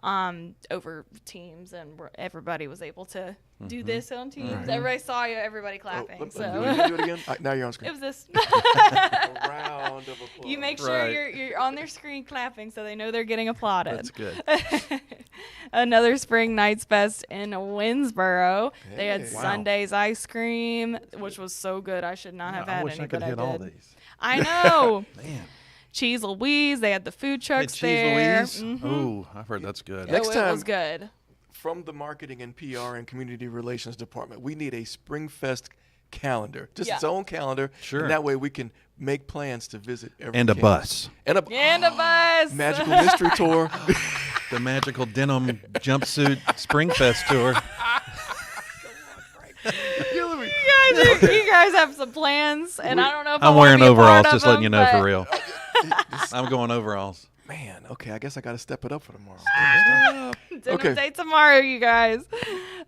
over Teams, and everybody was able to do this on Teams. Right. Everybody saw you. Everybody clapping. Let- so do it again. Now you're on screen. it was this. A round of applause. You make sure Right. you're on their screen clapping so they know they're getting applauded. That's good. Another Spring Nights Fest in Winsboro. They had Hey. Wow. Sunday's ice cream, which was so good. I should not have I had wish any, I could but hit I all did. these. I know. Man. Cheese Louise. They had the food Hey, trucks Cheese there. Louise. Oh, I've heard that's good. Next It time- was good. From the marketing and PR and community relations department, we need a Springfest calendar, just its Yeah. own calendar. Sure. And that way we can make plans to visit every And a campus. bus. And a And a bus. magical mystery tour. The magical denim jumpsuit Springfest tour. You guys have some plans, and I don't know if I I'm wanna wearing be a part overalls, of just letting you them, know for but- real. I'm going overalls. Man, okay, I guess I got to step it up for tomorrow. Dinner Okay. date tomorrow, you guys.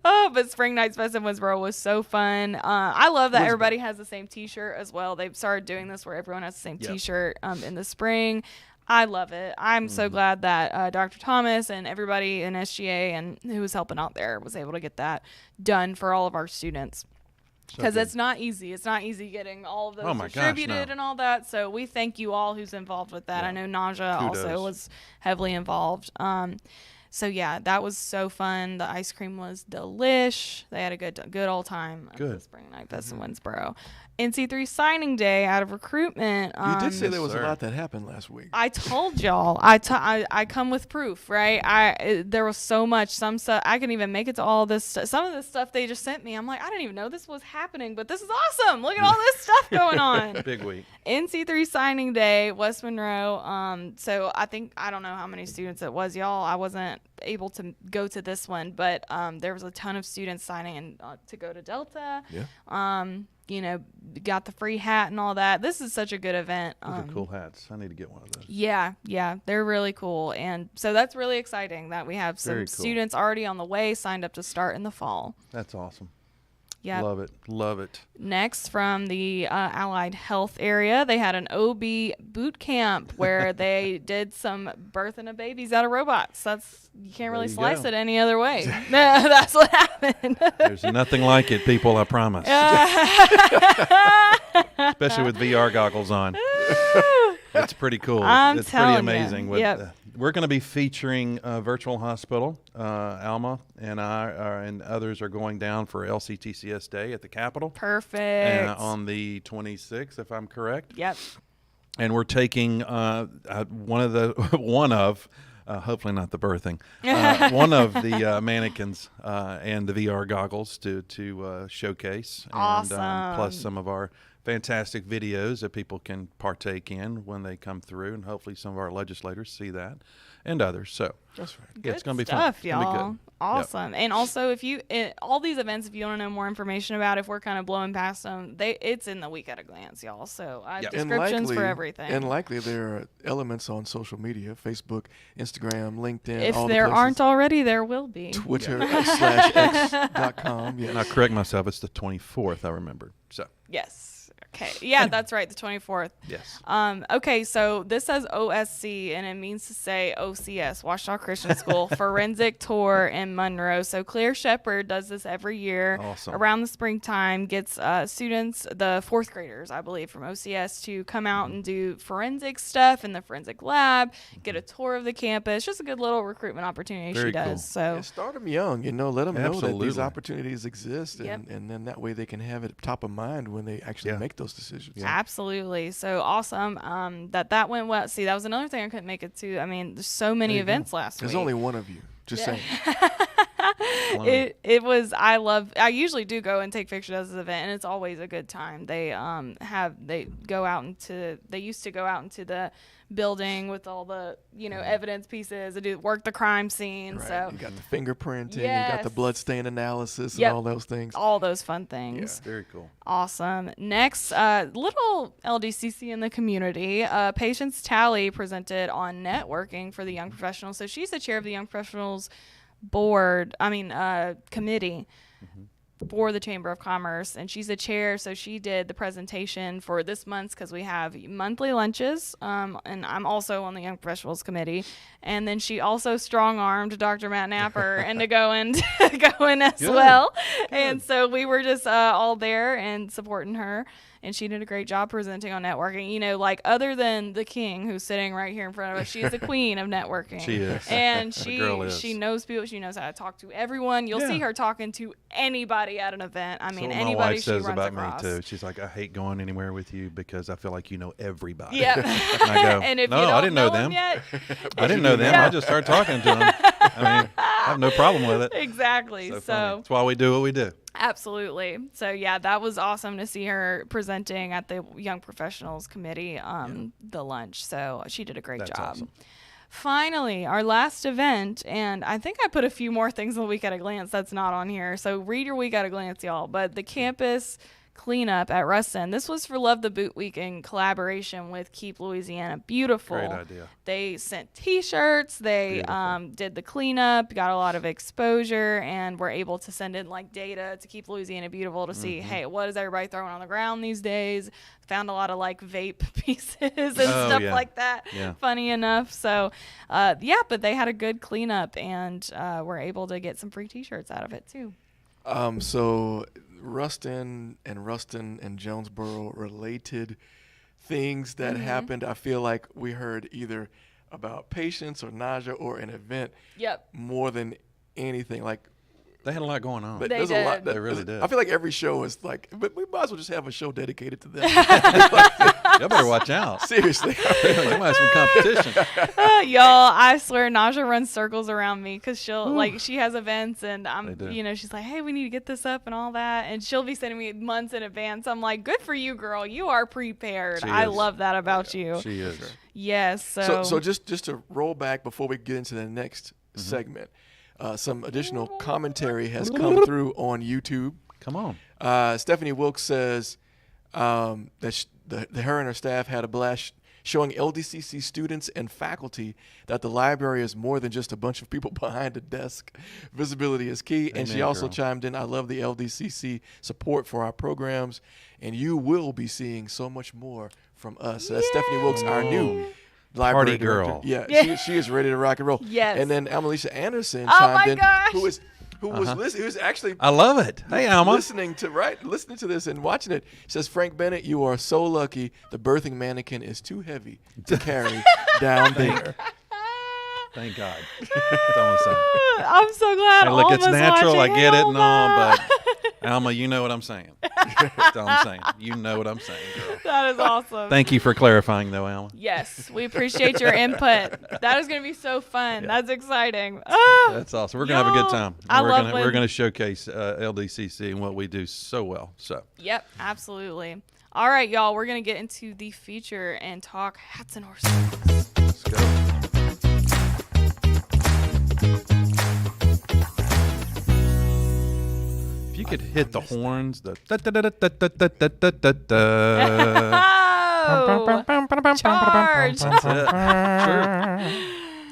Oh, but Spring Nights Fest in Winsboro was so fun. I love that everybody has the same T-shirt as well. They've started doing this where everyone has the same Yep. T-shirt in the spring. I love it. I'm so glad that Dr. Thomas and everybody in SGA and who was helping out there was able to get that done for all of our students. Because good. it's not easy. It's not easy getting all of those Oh my gosh, distributed no. and all that. So we thank you all who's involved with that. Yeah. I know Naja also Kudos. was heavily involved. So yeah, that was so fun. The ice cream was delish. They had a good old time at the Good. Spring Night Fest in Winsboro. NC3 signing day out of recruitment. You did say Yes, there was sir. a lot that happened last week. I told y'all. I come with proof, right? There was so much. Some stuff I couldn't even make it to all this. Some of the stuff they just sent me, I'm like, I didn't even know this was happening, but this is awesome. Look at all this stuff going on. Big week. NC3 signing day, West Monroe. So I don't know how many students it was, y'all. I wasn't able to go to this one, but there was a ton of students signing in to go to Delta. Yeah. You know, got the free hat and all that. This is such a good event. Those are cool hats. I need to get one of those. Yeah, they're really cool. And so that's really exciting that we have some Very cool. students already on the way, signed up to start in the fall. That's awesome. Yeah. Love it. Next, from the Allied Health area, they had an OB boot camp where they did some birthing of babies out of robots. You can't really slice it any other way. That's what happened. There's nothing like it, people, I promise. Especially with VR goggles on. It's pretty cool. It's pretty amazing. We're going to be featuring Virtual Hospital. Alma and I and others are going down for LCTCS Day at the Capitol. Perfect. On the 26th, if I'm correct. Yep. And we're taking hopefully not the birthing, one of the mannequins and the VR goggles to showcase. Awesome. And plus some of our fantastic videos that people can partake in when they come through, and hopefully some of our legislators see that and others. So that's right. Good it's going to be stuff, fun. y'all. Be Awesome. Yep. And also, if you all these events, if you want to know more information about, if we're kind of blowing past them, it's in the week at a glance, y'all. So descriptions for everything. And likely there are elements on social media: Facebook, Instagram, LinkedIn. If all there the aren't already, there will be. Twitter /x.com. Yes. And I correct myself; it's the 24th. I remembered. So yes. Okay. Yeah, that's right. The 24th. Yes. Okay, so this says OSC, and it means to say OCS, Ouachita Christian School, Forensic Tour in Monroe. So Claire Shepard does this every year around the springtime, gets students, the fourth graders, I believe, from OCS to come out and do forensic stuff in the forensic lab, get a tour of the campus. Just a good little recruitment opportunity Very she does. cool. So start them young, let them know that these Absolutely. opportunities exist, and then that way they can have it top of mind when they actually make those decisions. Yeah. Absolutely. So awesome that went well. See, that was another thing I couldn't make it to. I mean, there's so many events last week. There's only one of you. Just saying. I usually do go and take pictures at this event, and it's always a good time. They used to go out into the building with all the evidence pieces. They do work the crime scene. Right. So you got the fingerprinting, you got the blood stain analysis, and all those things. All those fun things. Yeah, very cool. Awesome. Next, little LDCC in the community. Patience Talley presented on networking for the young professionals. So she's the chair of the young professionals committee. For the Chamber of Commerce, and she's a chair, so she did the presentation for this month's, because we have monthly lunches, and I'm also on the Young Professionals Committee, and then she also strong-armed Dr. Matt Napper into going as well. Good. And so we were just all there and supporting her, and she did a great job presenting on networking. Other than the king who's sitting right here in front of us, she's the queen of networking. She is. And she knows people. She knows how to talk to everyone. You'll see her talking to anybody at an event. I mean, anybody my wife she says runs about across. me too. She's like, I hate going anywhere with you because I feel like you know everybody. Yeah. And I go, and if no, you don't I didn't know them yet, I didn't know them. I just started talking to them. I have no problem with it. Exactly. So that's why we do what we do. Absolutely. So yeah, that was awesome to see her presenting at the Young Professionals Committee, the lunch. So she did a great job. Awesome. Finally, our last event, and I think I put a few more things on the Week at a Glance that's not on here. So read your Week at a Glance, y'all. But the campus cleanup at Ruston. This was for Love the Boot Week in collaboration with Keep Louisiana Beautiful. Great idea. They sent T-shirts. They did the cleanup, got a lot of exposure, and were able to send in data to Keep Louisiana Beautiful to see, hey, what is everybody throwing on the ground these days? Found a lot of vape pieces and stuff like that. Yeah. Funny enough. So, but they had a good cleanup and were able to get some free T-shirts out of it too. So Ruston and Jonesboro related things that happened. I feel like we heard either about patients or nausea or an event more than anything. They had a lot going on. They there's did. a lot. They really did. I feel like every show is but we might as well just have a show dedicated to them. Y'all better watch out. Seriously. You might have some competition. Y'all, I swear, Naja runs circles around me because she'll she has events and she's like, hey, we need to get this up and all that, and she'll be sending me months in advance. I'm like, good for you, girl. You are prepared. I love that about you. She is. Yes. So just to roll back before we get into the next segment. Some additional commentary has come through on YouTube. Come on. Stephanie Wilkes says that her and her staff had a blast showing LDCC students and faculty that the library is more than just a bunch of people behind a desk. Visibility is key. And she also chimed in, I love the LDCC support for our programs, and you will be seeing so much more from us. So that's Stephanie Wilkes, our new library Party girl. director. Yeah, she is ready to rock and roll. Yes. And then Amelisa Anderson Oh chimed my in, gosh. who was listening, who's actually I love it. Hey, Alma. listening to this and watching it. Says, Frank Bennett, you are so lucky. The birthing mannequin is too heavy to carry down there. Thank God. That's all I'm saying. I'm so glad. Hey, look, it's Alma's natural. I watching. get it and all, Alma. but Alma, you know what I'm saying. That's all I'm saying. You know what I'm saying, girl. That is awesome. Thank you for clarifying, though, Alma. Yes, we appreciate your input. That is going to be so fun. That's exciting. Ah, That's awesome. We're gonna have a good time. I we're love gonna when- we're gonna showcase LDCC and what we do so well. So Yep, absolutely. All right, y'all, we're going to get into the feature and talk hats and horses. let's go. If you could hit the horns, the Oh, charge. That's it.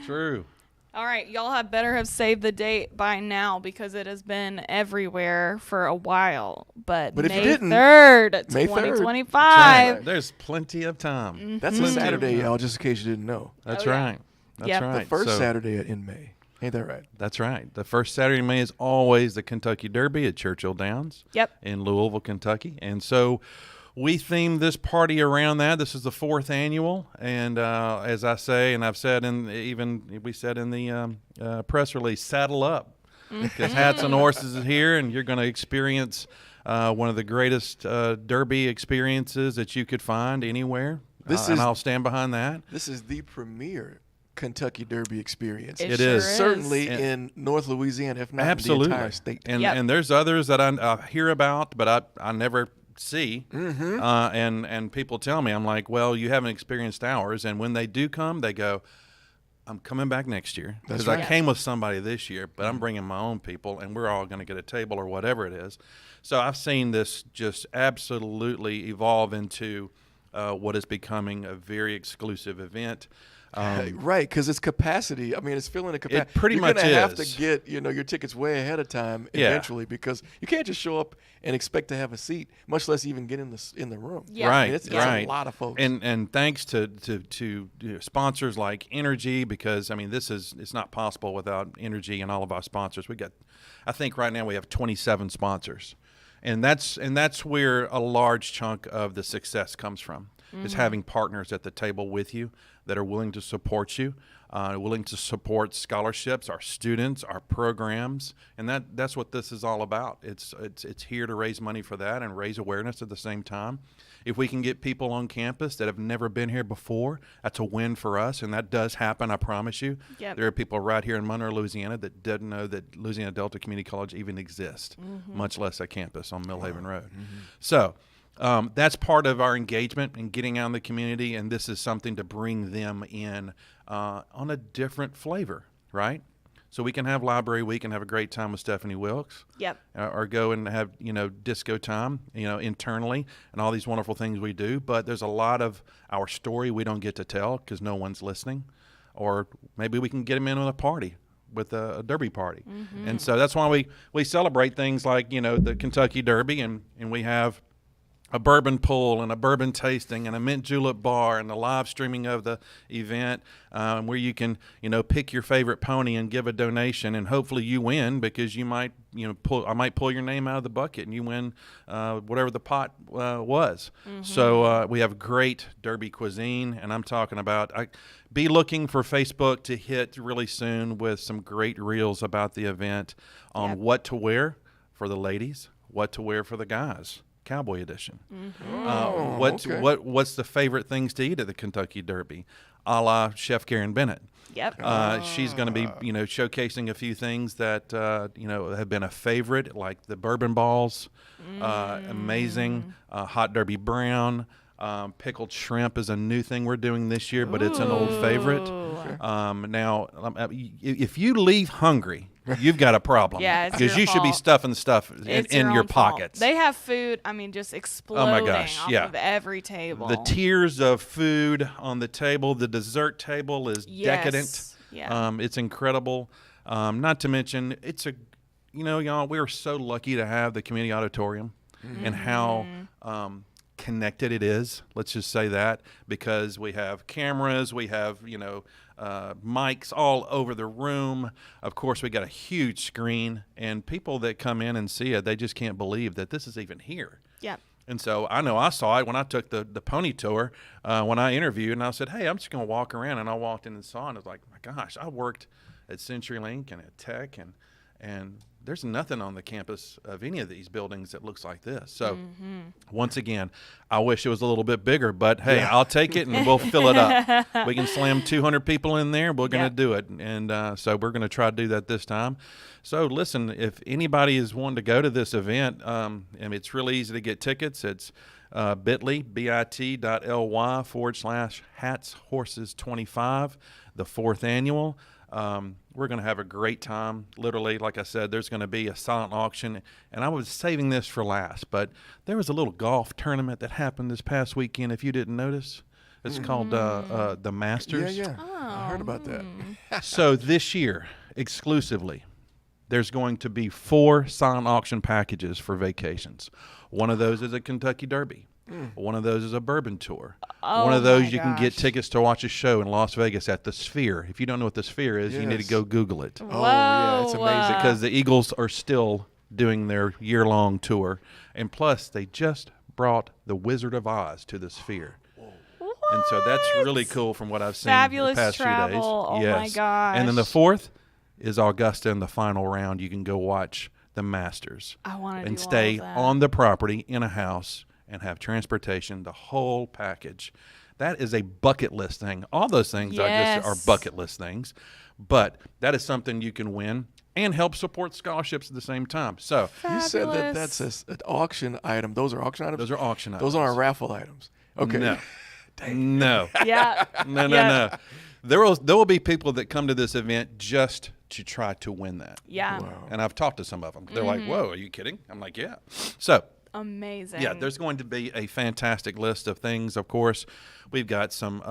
True. All right, y'all had better have saved the date by now because it has been everywhere for a while. But But if you May didn't, 3rd, May 3rd. 2025. There's plenty of time. That's a Saturday, y'all, just in case you didn't know. That's Oh, yeah. right. That's Yep. right. The first So- Saturday in May. Ain't that right? That's right. The first Saturday in May is always the Kentucky Derby at Churchill Downs. Yep. In Louisville, Kentucky. And so we themed this party around that. This is the 4th annual. And as I say, and I've said, we said in the press release, saddle up. Because Hats and Horses is here, and you're going to experience one of the greatest Derby experiences that you could find anywhere. And I'll stand behind that. This is the premier Kentucky Derby experience. It It sure is. Certainly And- in North Louisiana, if not Absolutely. in the entire state. And Yep. and there's others that I hear about, but I never see. And people tell me, I'm like, well, you haven't experienced ours. And when they do come, they go, I'm coming back next year That's because right. I came with somebody this year, but I'm bringing my own people, and we're all going to get a table or whatever it is. So I've seen this just absolutely evolve into what is becoming a very exclusive event. Right, because it's capacity. I mean, it's filling the capacity. It pretty You're much gonna have to is. get your tickets way ahead of time Yeah. eventually because you can't just show up and expect to have a seat, much less even get in the room. Yeah. Right, I mean, it's right. a lot of folks. And thanks to sponsors like Energy, because I mean it's not possible without Energy and all of our sponsors. I think right now we have 27 sponsors, and that's where a large chunk of the success comes from. Is having partners at the table with you that are willing to support you, willing to support scholarships, our students, our programs, and that's what this is all about. It's here to raise money for that and raise awareness at the same time. If we can get people on campus that have never been here before, that's a win for us, and that does happen, I promise you. Yep. There are people right here in Monroe, Louisiana that didn't know that Louisiana Delta Community College even exists, much less a campus on Millhaven Road. So that's part of our engagement and getting out in the community, and this is something to bring them in on a different flavor, right? So we can have library week and have a great time with Stephanie Wilkes. Yep. Or go and have, disco time, internally and all these wonderful things we do. But there's a lot of our story we don't get to tell because no one's listening. Or maybe we can get them in on a party with a Derby party. And so that's why we celebrate things like, the Kentucky Derby and we have a bourbon pool and a bourbon tasting and a mint julep bar and the live streaming of the event where you can, pick your favorite pony and give a donation, and hopefully you win because you might, I might pull your name out of the bucket and you win whatever the pot was. So we have great Derby cuisine, and I'm talking about, be looking for Facebook to hit really soon with some great reels about the event on what to wear for the ladies, what to wear for the guys. Cowboy edition. What's the favorite things to eat at the Kentucky Derby, a la Chef Karen Bennett. Yep. She's going to be, showcasing a few things that have been a favorite, like the bourbon balls, amazing, hot Derby brown, Pickled shrimp is a new thing we're doing this year, but it's an old favorite. If you leave hungry, you've got a problem. Yeah, because you should be stuffing stuff in your pockets. They have food, just exploding off of every table. The tiers of food on the table, the dessert table is decadent. Yeah. It's incredible. Not to mention, y'all, we are so lucky to have the community auditorium and how connected it is. Let's just say that, because we have cameras, we have mics all over the room. Of course, we got a huge screen, and people that come in and see it, they just can't believe that this is even here. Yep. And so I know I saw it when I took the pony tour, when I interviewed, and I said, hey, I'm just going to walk around. And I walked in and saw it, and I was like, my gosh, I worked at CenturyLink and at Tech, and there's nothing on the campus of any of these buildings that looks like this. So once again, I wish it was a little bit bigger, but hey, I'll take it and we'll fill it up. We can slam 200 people in there. We're going to do it. And so we're going to try to do that this time. So listen, if anybody is wanting to go to this event, and it's really easy to get tickets. It's bit.ly/HatsHorses25, the 4th annual. We're going to have a great time. Literally, like I said, there's going to be a silent auction, and I was saving this for last, but there was a little golf tournament that happened this past weekend, if you didn't notice. It's called the Masters. Yeah. I heard about that. So this year, exclusively, there's going to be 4 silent auction packages for vacations. One of those is a Kentucky Derby. One of those is a bourbon tour. One of those you can get tickets to watch a show in Las Vegas at the Sphere. If you don't know what the Sphere is, you need to go Google it. Whoa. Yeah, it's amazing. Because the Eagles are still doing their year-long tour. And plus, they just brought the Wizard of Oz to the Sphere. What? And so that's really cool from what I've seen Fabulous the past travel. few days. Oh yes. my gosh. And then the 4th is Augusta in the final round. You can go watch the Masters. I want to and do stay all of that. on the property in a house and have transportation, the whole package. That is a bucket list thing. All those things are bucket list things, but that is something you can win and help support scholarships at the same time. So Fabulous. You said that's an auction item. Those are auction items? those are auction items. Those aren't raffle items. Okay. No. Dang. No. Yeah. No. There will be people that come to this event just to try to win that. Yeah. Wow. And I've talked to some of them. They're like, whoa, are you kidding? I'm like, yeah. So Amazing. yeah, there's going to be a fantastic list of things. Of course, we've got some,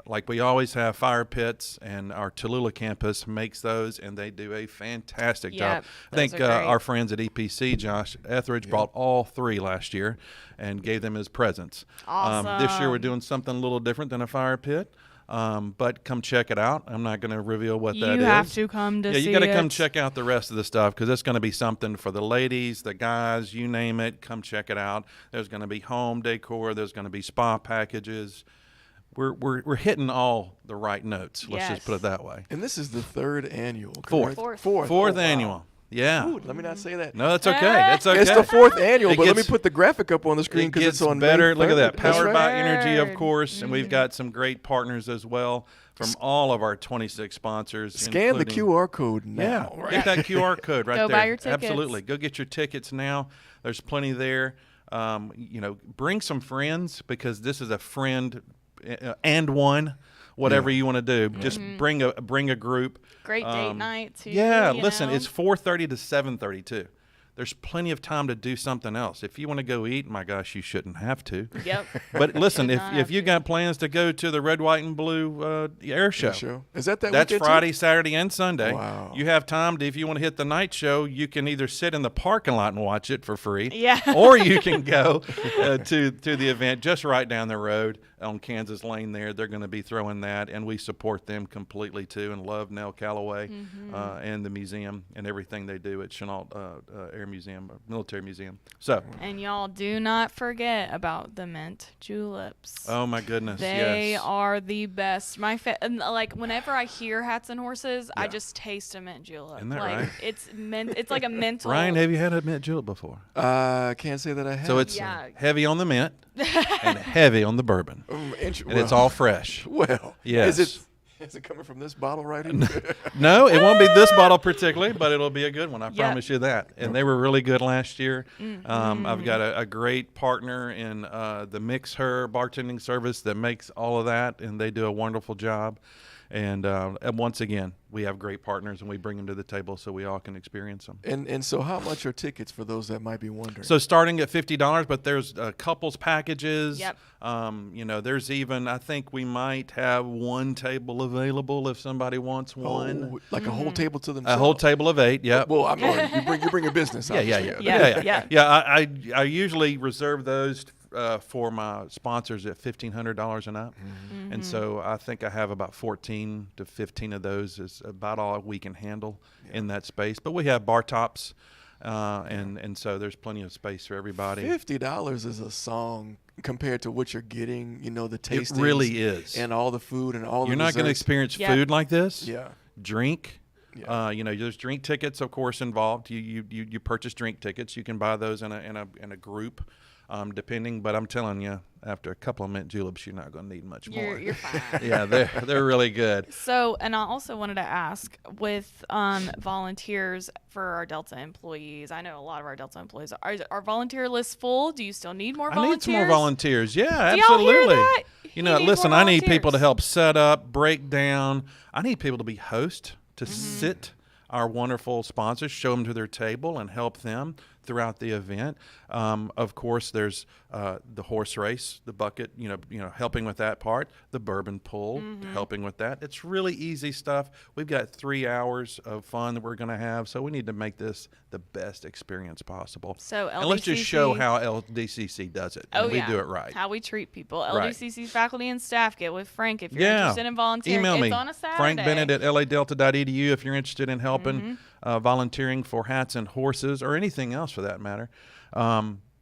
like we always have, fire pits, and our Tallulah campus makes those, and they do a fantastic job. I think our friends at EPC, Josh Etheridge, brought all 3 last year and gave them as presents. Awesome. This year we're doing something a little different than a fire pit. But come check it out. I'm not going to reveal what that is. You have to come to see it. Yeah, you got to come check out the rest of the stuff, because it's going to be something for the ladies, the guys, you name it. Come check it out. There's going to be home decor. There's going to be spa packages. We're hitting all the right notes. Let's just put it that way. And this is the 3rd annual. Fourth. Correct? Fourth annual. Yeah. Ooh, let me not say that. No, that's okay. That's okay. It's the 4th annual, but let me gets- put the graphic up on the screen It because gets it's on better. May Look at that. 3rd. That's Powered right. by Energy, of course. And we've got some great partners as well from all of our 26 sponsors. Scan the including- QR code now. Yeah, get that QR code right Go there. buy your tickets. Absolutely. Go get your tickets now. There's plenty there. Bring some friends, because this is a friend and one, whatever you want to do. Just bring a group. Great date night too. Yeah, you listen, know? it's 4:30 to 7:30 too. There's plenty of time to do something else. If you want to go eat, my gosh, you shouldn't have to. Yep. But listen, Should if not if have you to. got plans to go to the Red, White, and Blue air show, Is that that's weekend too? Friday, Saturday, and Sunday. Wow. You have time to, if you want to hit the night show, you can either sit in the parking lot and watch it for free, Yeah. or you can go to the event just right down the road on Kansas Lane there. They're going to be throwing that, and we support them completely too, and love Nell Calloway and the museum and everything they do at Chenault Air Museum, Military Museum. So, And y'all do not forget about the mint juleps. oh my goodness, They yes. are the best. Like whenever I hear Hats and Horses, I just taste a mint julep. Isn't that like, right? It's like a mental. Ryan, have you had a mint julep before? Can't say that I have. So it's Yeah. heavy on the mint and heavy on the bourbon. And it's all fresh. Well, Yes. Is Is it coming from this bottle right here? No, it won't be this bottle particularly, but it'll be a good one. I Yep. promise you that. And they were really good last year. I've got a great partner in the Mix Her bartending service that makes all of that, and they do a wonderful job. And once again, we have great partners, and we bring them to the table so we all can experience them. And so how much are tickets for those that might be wondering? So starting at $50, but there's couples packages. Yep. There's even, I think we might have one table available if somebody wants one. Like a whole table to themselves? A whole table of 8, yeah. Well, you bring your business. Yeah. Yeah. I usually reserve those for my sponsors at $1,500 and up. And so I think I have about 14 to 15 of those is about all we can handle in that space. But we have bar tops, and so there's plenty of space for everybody. $50 is a song compared to what you're getting, the tastings. It really is. And all the food and all the You're not going to experience food like this. Yeah. Drink. Yeah. There's drink tickets, of course, involved. You purchase drink tickets. You can buy those in a group. Depending, but I'm telling you, after a couple of mint juleps, you're not going to need much more. You're fine. Yeah, they're really good. So, and I also wanted to ask with volunteers for our Delta employees. I know a lot of our Delta employees are volunteer lists full. Do you still need more volunteers? I need some more volunteers. Yeah, Do y'all hear absolutely. that? Listen, I need people to volunteers. help set up, break down. I need people to be hosts, to sit our wonderful sponsors, show them to their table, and help them throughout the event. Of course, there's the horse race, the bucket, helping with that part, the bourbon pool, helping with that. It's really easy stuff. We've got 3 hours of fun that we're going to have, so we need to make this the best experience possible. So and let's just show LDCC how LDCC does it. and we do it right. How we treat people. Right. LDCC faculty and staff, get with Frank if you're interested in volunteering. Email me, It's on a Saturday. Frank Bennett at ladelta.edu if you're interested in helping, volunteering for hats and horses or anything else for that matter.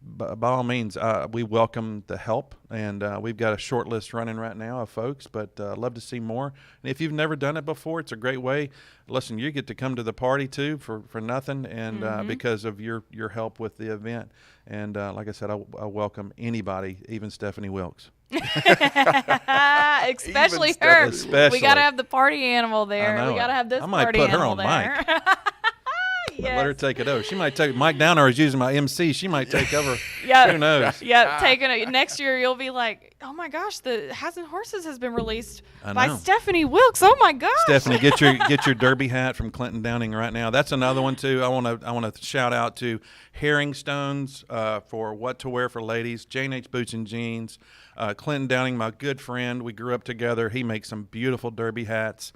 By all means, we welcome the help, and we've got a short list running right now of folks, but love to see more. And if you've never done it before, it's a great way. Listen, you get to come to the party too for nothing, and because of your help with the event. And like I said, I welcome anybody, even Stephanie Wilkes. Especially her. Especially. We got to have the party animal there. I know We got to it. have this I might party put her animal on there. mic. Yes. Let her take it over. She might take Mike Downer is using my MC. She might take over. Yep. Who knows? Yep. Taking it next year, you'll be like, oh my gosh, the Hats and Horses has been released by know. Stephanie Wilkes. Oh my gosh. Stephanie, get your derby hat from Clinton Downing right now. That's another one too. I want to shout out to Herring Stones for what to wear for ladies. Jane H Boots and Jeans. Clinton Downing, my good friend. We grew up together. He makes some beautiful derby hats.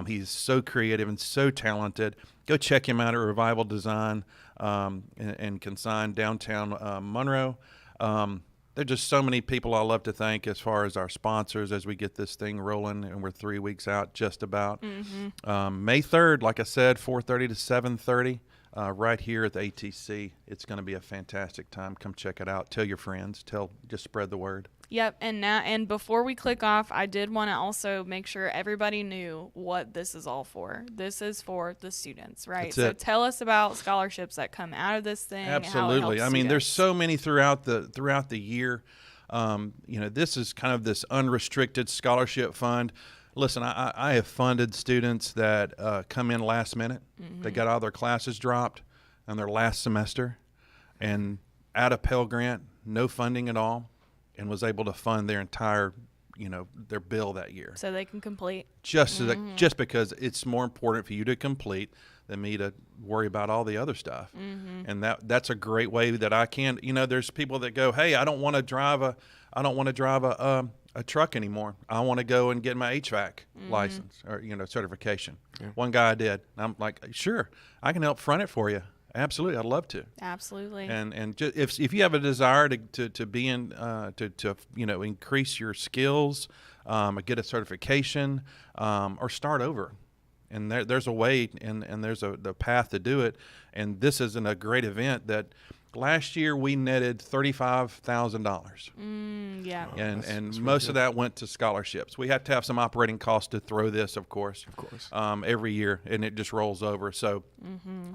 He's so creative and so talented. Go check him out at Revival Design and Consign downtown Monroe. There's just so many people I love to thank as far as our sponsors as we get this thing rolling, and we're 3 weeks out just about. May 3rd, like I said, 4:30 to 7:30. Right here at the ATC. It's going to be a fantastic time. Come check it out. Tell your friends. Just spread the word. Yep, and before we click off, I did want to also make sure everybody knew what this is all for. This is for the students, right? That's it. Tell us about scholarships that come out of this thing. Absolutely. How it helps there's students. so many throughout the year. This is kind of this unrestricted scholarship fund. Listen, I have funded students that come in last minute. They got all their classes dropped on their last semester, and out of Pell Grant, no funding at all, and was able to fund their entire, their bill that year. So they can complete. Just because it's more important for you to complete than me to worry about all the other stuff. And that's a great way that I can. There's people that go, hey, I don't want to drive a truck anymore. I want to go and get my HVAC license or certification. Yeah. One guy did. And I'm like, sure, I can help front it for you. Absolutely, I'd love to. Absolutely. And if you have a desire to be in to increase your skills, get a certification, or start over, and there's a way and there's the path to do it. And this isn't a great event that. Last year we netted $35,000. Yeah. And most of that went to scholarships. We have to have some operating costs to throw this, of course. Every year, and it just rolls over. So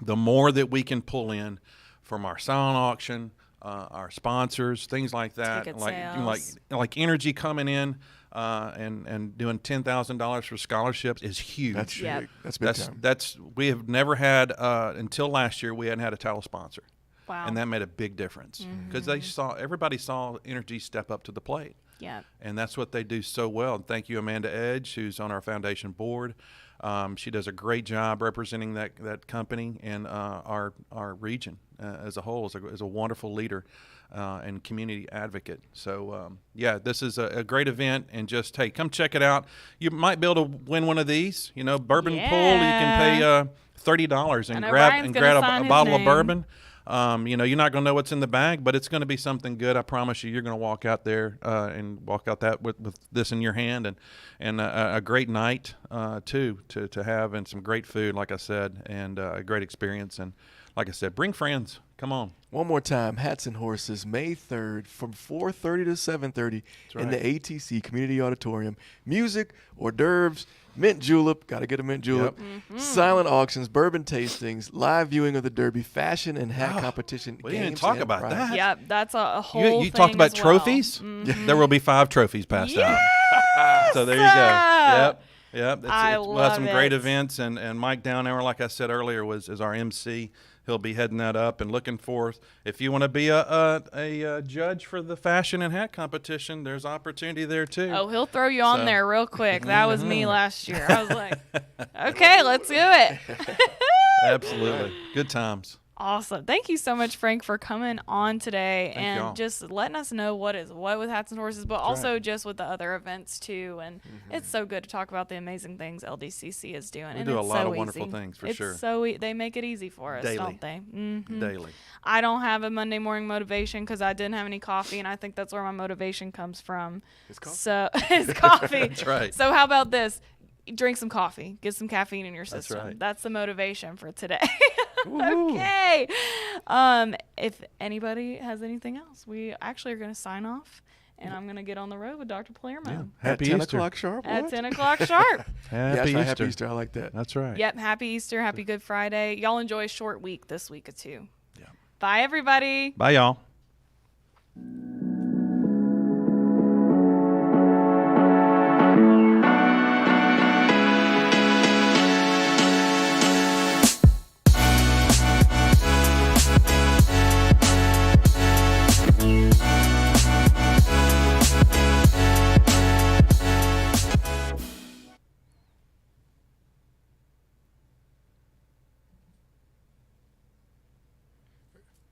the more that we can pull in from our silent auction, our sponsors, things like that, Ticket like sales. like energy coming in. and doing $10,000 for scholarships is huge. That's Yep. big. That's big time. That's we have never had until last year we hadn't had a title sponsor. Wow. And that made a big difference because everybody saw Energy step up to the plate. Yeah. And that's what they do so well. And thank you, Amanda Edge, who's on our foundation board. She does a great job representing that company and our region as a whole. Is a wonderful leader and community advocate. So this is a great event. And just hey, come check it out. You might be able to win one of these. You know, bourbon pool. You can pay $30 and grab a bottle of bourbon. You're not going to know what's in the bag, but it's going to be something good. I promise you, you're going to walk out there and walk out that with this in your hand and a great night to have and some great food, like I said, and a great experience. And like I said, bring friends. Come on. One more time, Hats and Horses, May 3rd from 4:30 to 7:30 in the ATC Community Auditorium. Music, hors d'oeuvres, mint julep, got to get a mint julep, silent auctions, bourbon tastings, live viewing of the Derby, fashion and hat competition. We didn't even talk about that. Yep, that's a whole You talked about thing as well. trophies? There will be 5 trophies passed out. So there you go. Yep. We'll have some great events. And Mike Downhour, like I said earlier, is our MC. He'll be heading that up and looking for. If you want to be a judge for the fashion and hat competition, there's opportunity there too. Oh, he'll throw you on there real quick. That was me last year. I was like, okay, let's do it. Absolutely. Good times. Awesome. Thank you so much, Frank, for coming on today Thank and y'all. just letting us know what with Hats and Horses, but also just with the other events too. And it's so good to talk about the amazing things LDCC is doing. We do a lot of wonderful things for sure. They make it easy for us, Daily. don't they? Daily. I don't have a Monday morning motivation because I didn't have any coffee, and I think that's where my motivation comes from. It's coffee. So it's coffee. That's right. So how about this? Drink some coffee. Get some caffeine in your That's system. right. That's the motivation for today. Okay. If anybody has anything else, we actually are going to sign off, and I'm going to get on the road with Dr. Palermo. Happy At 10 Easter. o'clock sharp? At What? 10 o'clock sharp. Happy Easter. Happy Easter. I like that. That's right. Yep. Happy Easter. Happy Good Friday. Y'all enjoy a short week this week too. Yeah. Bye, everybody. Bye, y'all.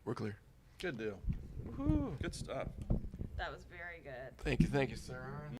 We're clear. Good deal. Good stuff. That was very good. Thank you, sir.